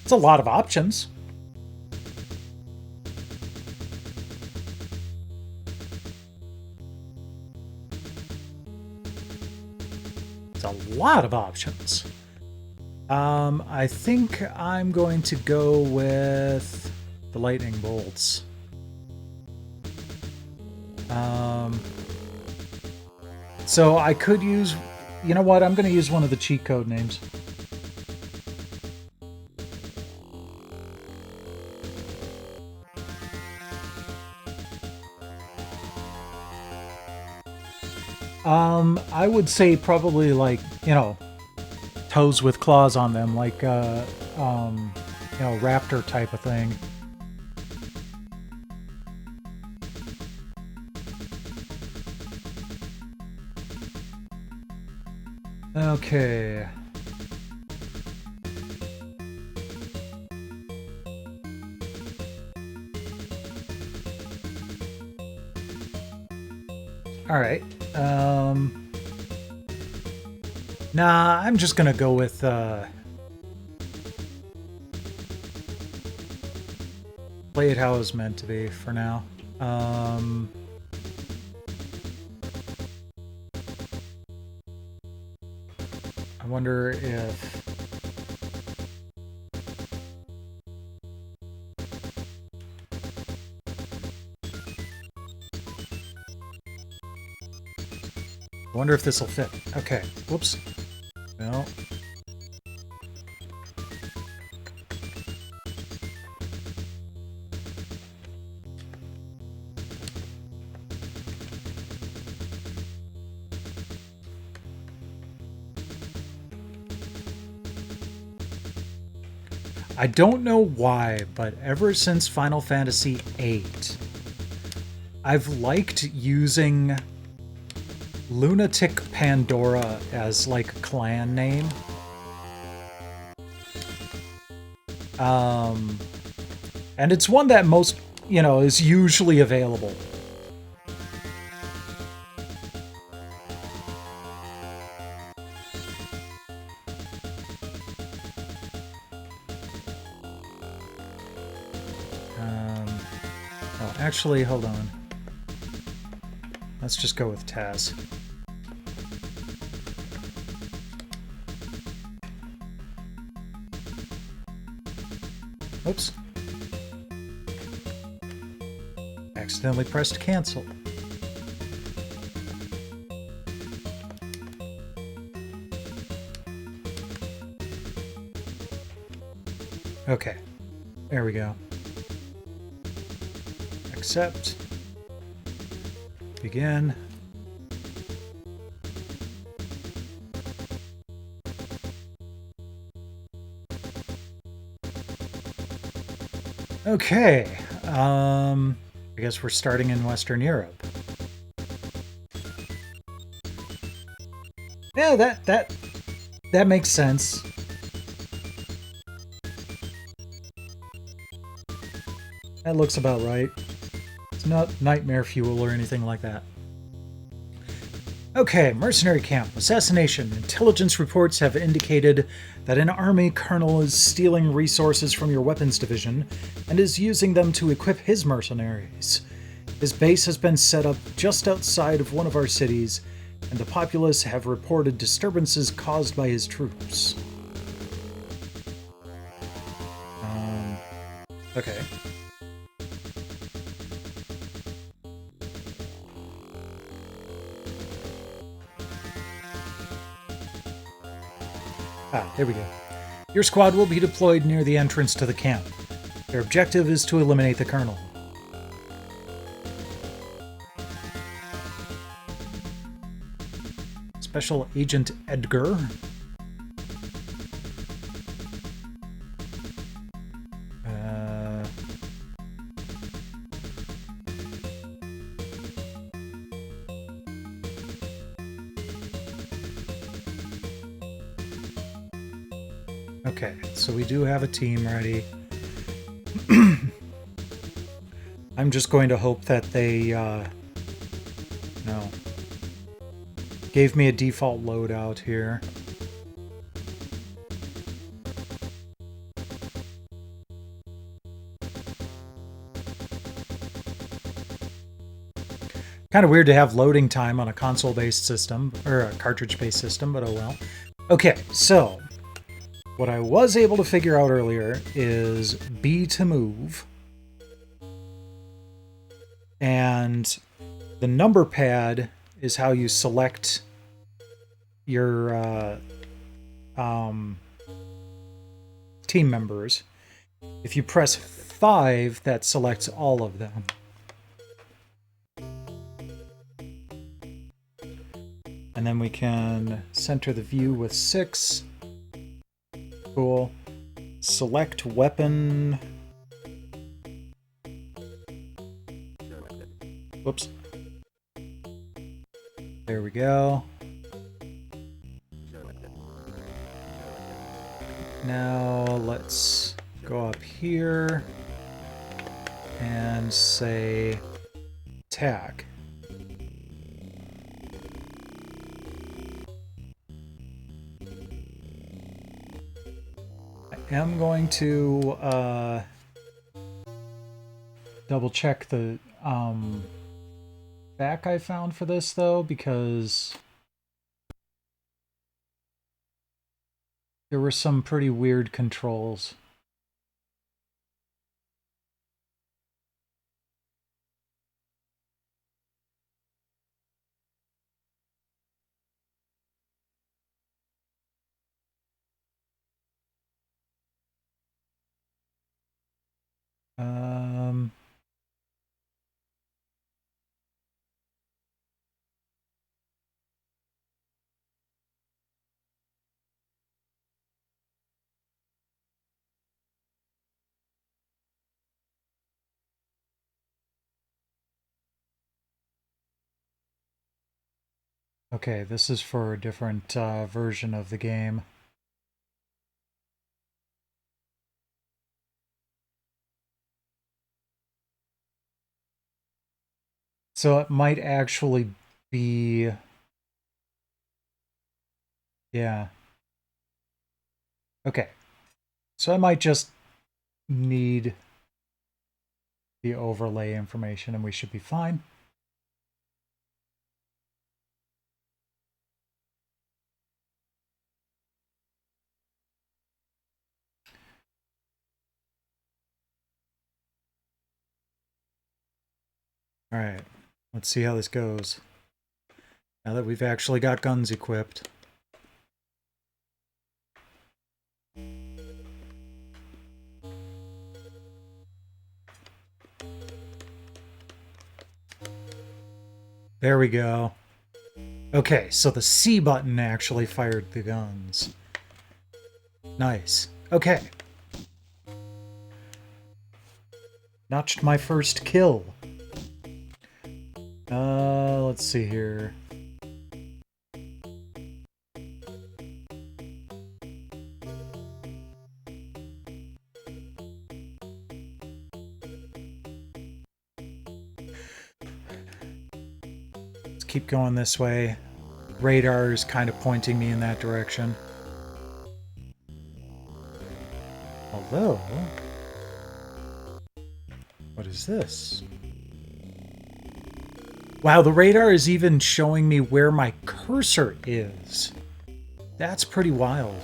It's a lot of options. It's a lot of options. I think I'm going to go with the lightning bolts. So I could use, you know what? I'm going to use one of the cheat code names. I would say probably like, you know, toes with claws on them, like, you know, raptor type of thing. Okay. All right. Nah, I'm just gonna go with play it how it was meant to be for now. I wonder if this will fit. Okay. Whoops. No. I don't know why, but ever since Final Fantasy VIII, I've liked using Lunatic Pandora as like a clan name. And it's one that most, you know, is usually available. Oh, actually, hold on. Let's just go with Taz. Oops. Accidentally pressed cancel. Okay. There we go. Accept. Begin. Okay. I guess we're starting in Western Europe. Yeah, that makes sense. That looks about right. It's not nightmare fuel or anything like that. Okay, mercenary camp. Assassination. Intelligence reports have indicated that an army colonel is stealing resources from your weapons division and is using them to equip his mercenaries. His base has been set up just outside of one of our cities, and the populace have reported disturbances caused by his troops. Okay. Ah, there we go. Your squad will be deployed near the entrance to the camp. Their objective is to eliminate the colonel. Special Agent Edgar. Okay, so we do have a team ready. I'm just going to hope that they, no, gave me a default loadout here. Kind of weird to have loading time on a console-based system, or a cartridge-based system, but oh well. Okay, so what I was able to figure out earlier is B to move, and the number pad is how you select your team members. If you press 5, that selects all of them. And then we can center the view with 6. Cool. Select weapon. Whoops. There we go. Now let's go up here and say attack. I am going to double check the back I found for this though, because there were some pretty weird controls. Okay, this is for a different version of the game. So it might actually be... Yeah. Okay. So I might just need the overlay information and we should be fine. Alright, let's see how this goes. Now that we've actually got guns equipped. There we go. Okay, so the C button actually fired the guns. Nice. Okay. Notched my first kill. Let's see here. Let's keep going this way. Radar is kind of pointing me in that direction. Although... what is this? Wow, the radar is even showing me where my cursor is. That's pretty wild.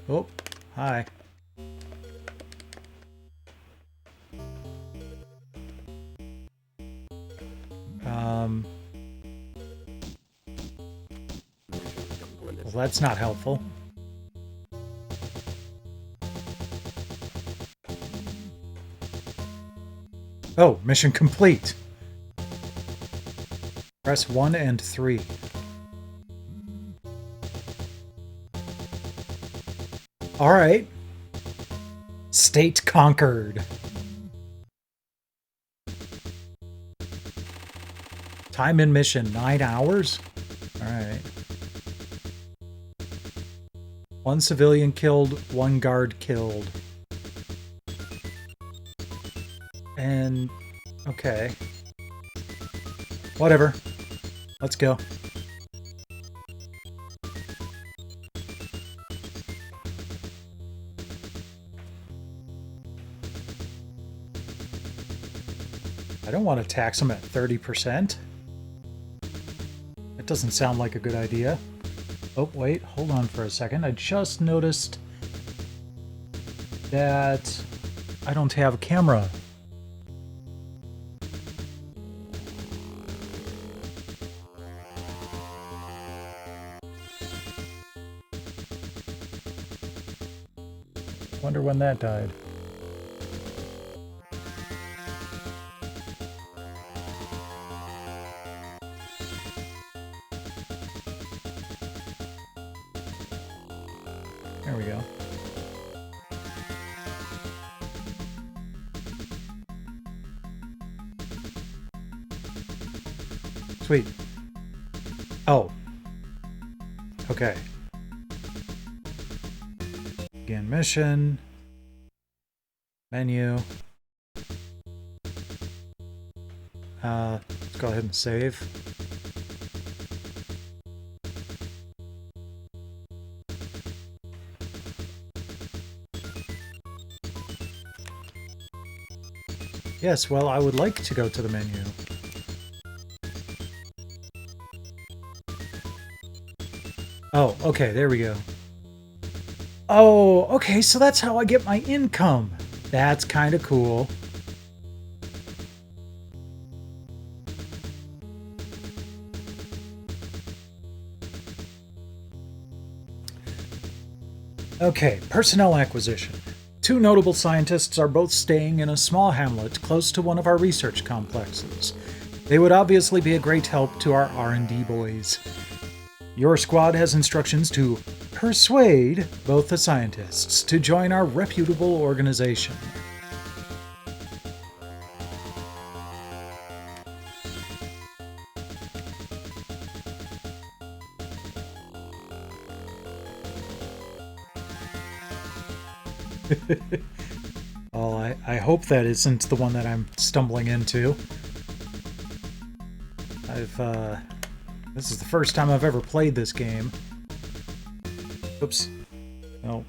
Oh, hi. Well, that's not helpful. Oh, mission complete. Press 1 and 3. Alright. State conquered. Time in mission, 9 hours? Alright. 1 civilian killed, 1 guard killed. And... okay. Whatever. Let's go. I don't want to tax them at 30%. That doesn't sound like a good idea. Oh, wait, hold on for a second. I just noticed that I don't have a camera. Wonder when that died. There we go. Sweet. Oh. Okay. Begin mission. Menu. Let's go ahead and save. Yes, well, I would like to go to the menu. Oh, okay, there we go. Oh, okay, so that's how I get my income. That's kind of cool. Okay, personnel acquisition. 2 notable scientists are both staying in a small hamlet close to one of our research complexes. They would obviously be a great help to our R&D boys. Your squad has instructions to persuade both the scientists to join our reputable organization. Well, I hope that isn't the one that I'm stumbling into. This is the first time I've ever played this game. Oops. No.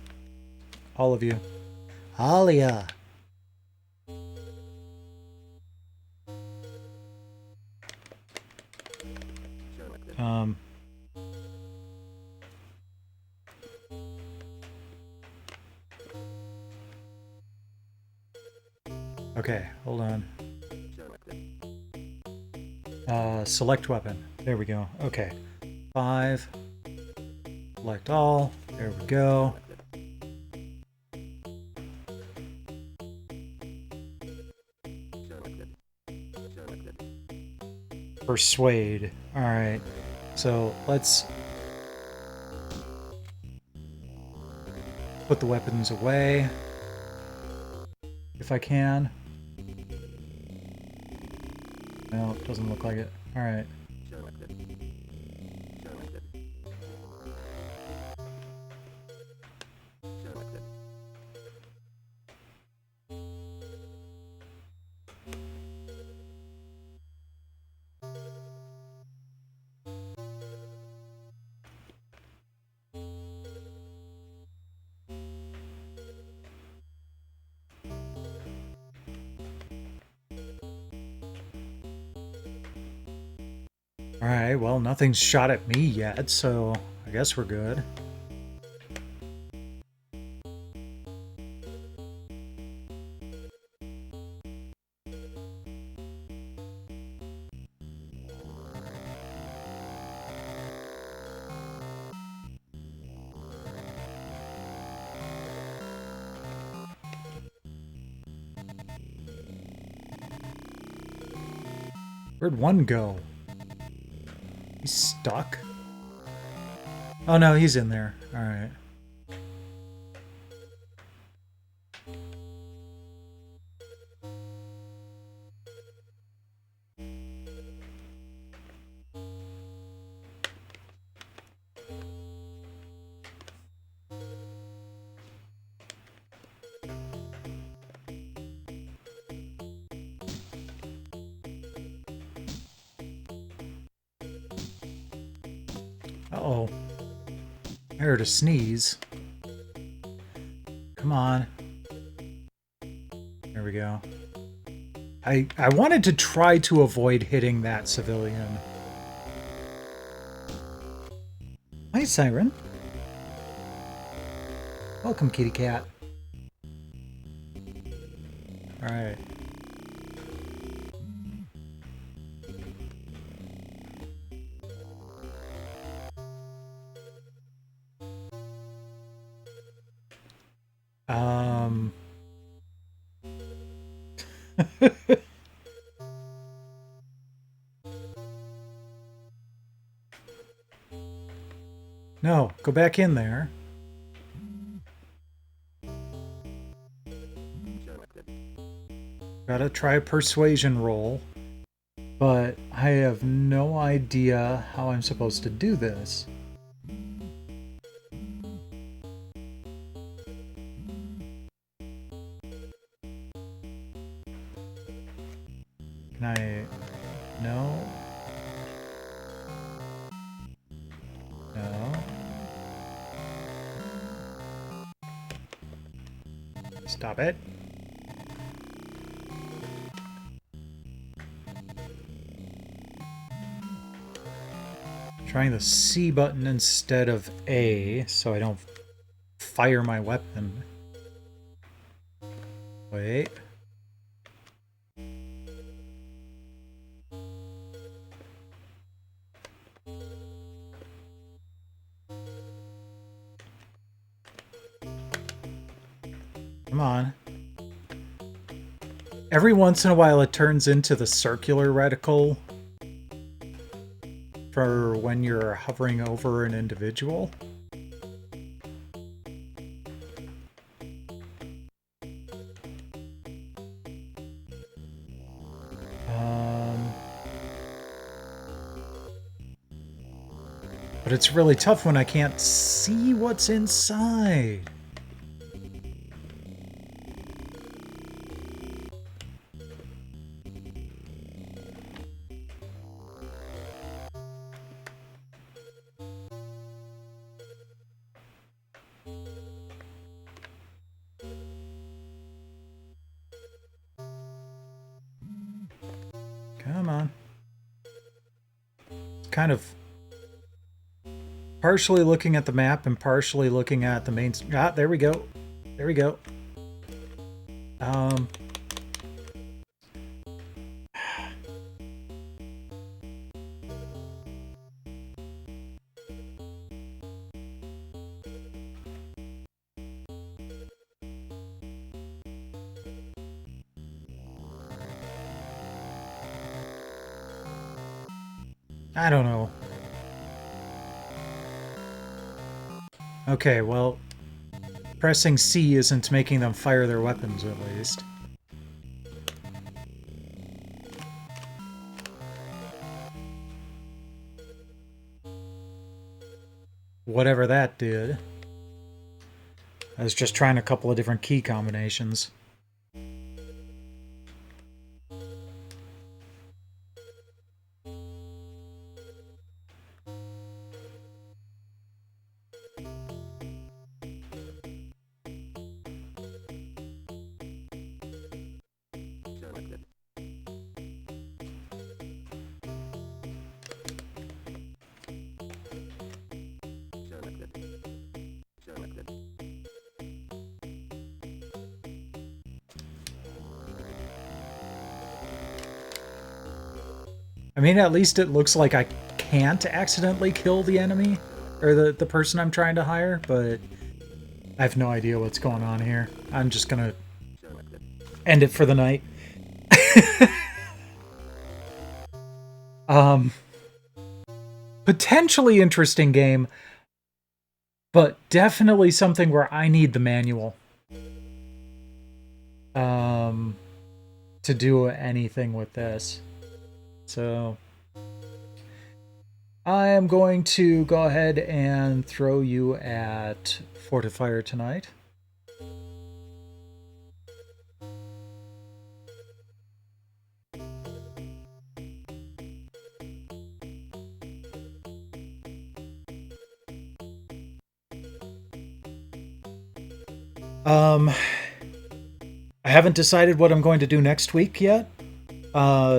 All of you. Alia. Okay, hold on. Select weapon. There we go. Okay. 5. Select all. There we go. Persuade. Alright. So let's put the weapons away. If I can. No, it doesn't look like it. Alright. Alright, well, nothing's shot at me yet, so I guess we're good. Where'd one go? He's stuck? Oh no, he's in there. Alright. Uh-oh. I heard a sneeze. Come on. There we go. I wanted to try to avoid hitting that civilian. Hi, Siren. Welcome, kitty cat. Alright. No, go back in there. Gotta try a persuasion roll. But I have no idea how I'm supposed to do this. Can I... No. No. Stop it. Trying the C button instead of A, so I don't fire my weapon. Wait. Come on. Every once in a while it turns into the circular reticle for when you're hovering over an individual. But it's really tough when I can't see what's inside. Come on. It's kind of partially looking at the map and partially looking at the main... Ah, there we go. There we go. I don't know. Okay, well, pressing C isn't making them fire their weapons, at least. Whatever that did. I was just trying a couple of different key combinations. I mean, at least it looks like I can't accidentally kill the enemy, or the person I'm trying to hire, but I have no idea what's going on here. I'm just gonna end it for the night. Potentially interesting game, but definitely something where I need the manual. To do anything with this. So I am going to go ahead and throw you at Fortifier tonight. I haven't decided what I'm going to do next week yet.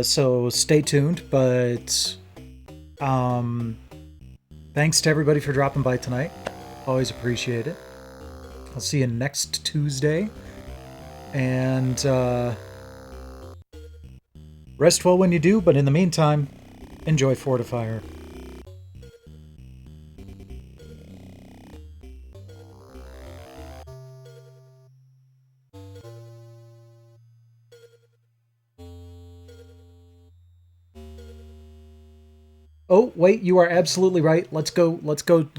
So stay tuned, but thanks to everybody for dropping by tonight. Always appreciate it. I'll see you next Tuesday. And rest well when you do, but in the meantime, enjoy Fortifier. Oh, wait, you are absolutely right. Let's go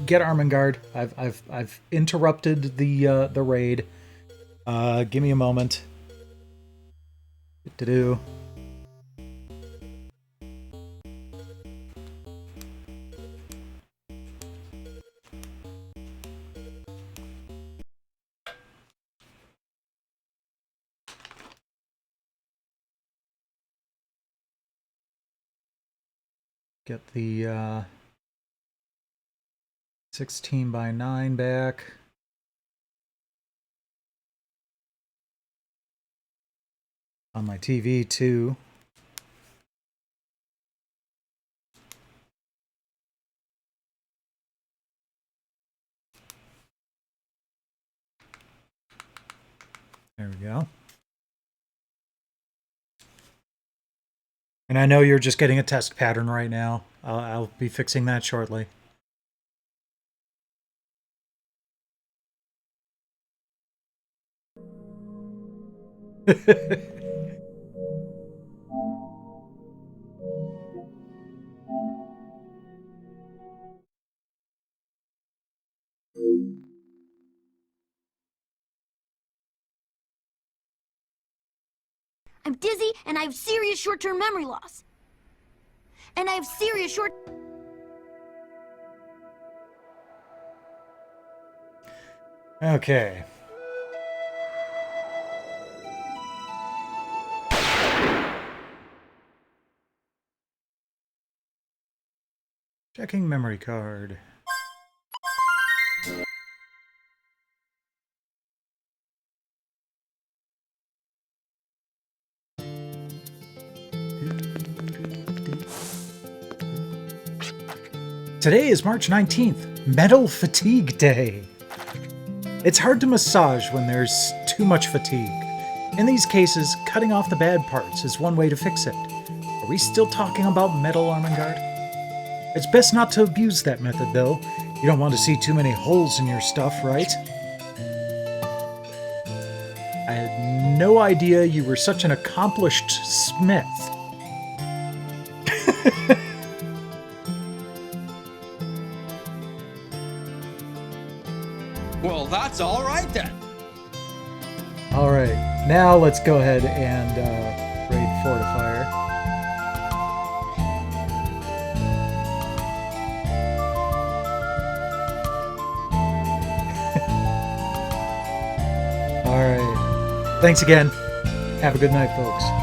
get Armengard. I've interrupted the raid. Give me a moment. Do. Get the 16 by 9 back. On my TV too. There we go. And I know you're just getting a test pattern right now. I'll be fixing that shortly. I'm dizzy, and I have serious short-term memory loss. And I have serious short... Okay. Checking memory card. Today is March 19th, Metal Fatigue Day. It's hard to massage when there's too much fatigue. In these cases, cutting off the bad parts is one way to fix it. Are we still talking about metal, Armengard? It's best not to abuse that method, though. You don't want to see too many holes in your stuff, right? I had no idea you were such an accomplished smith. Well, that's all right then. All right, now let's go ahead and raid Fortifier. All right. Thanks again. Have a good night, folks.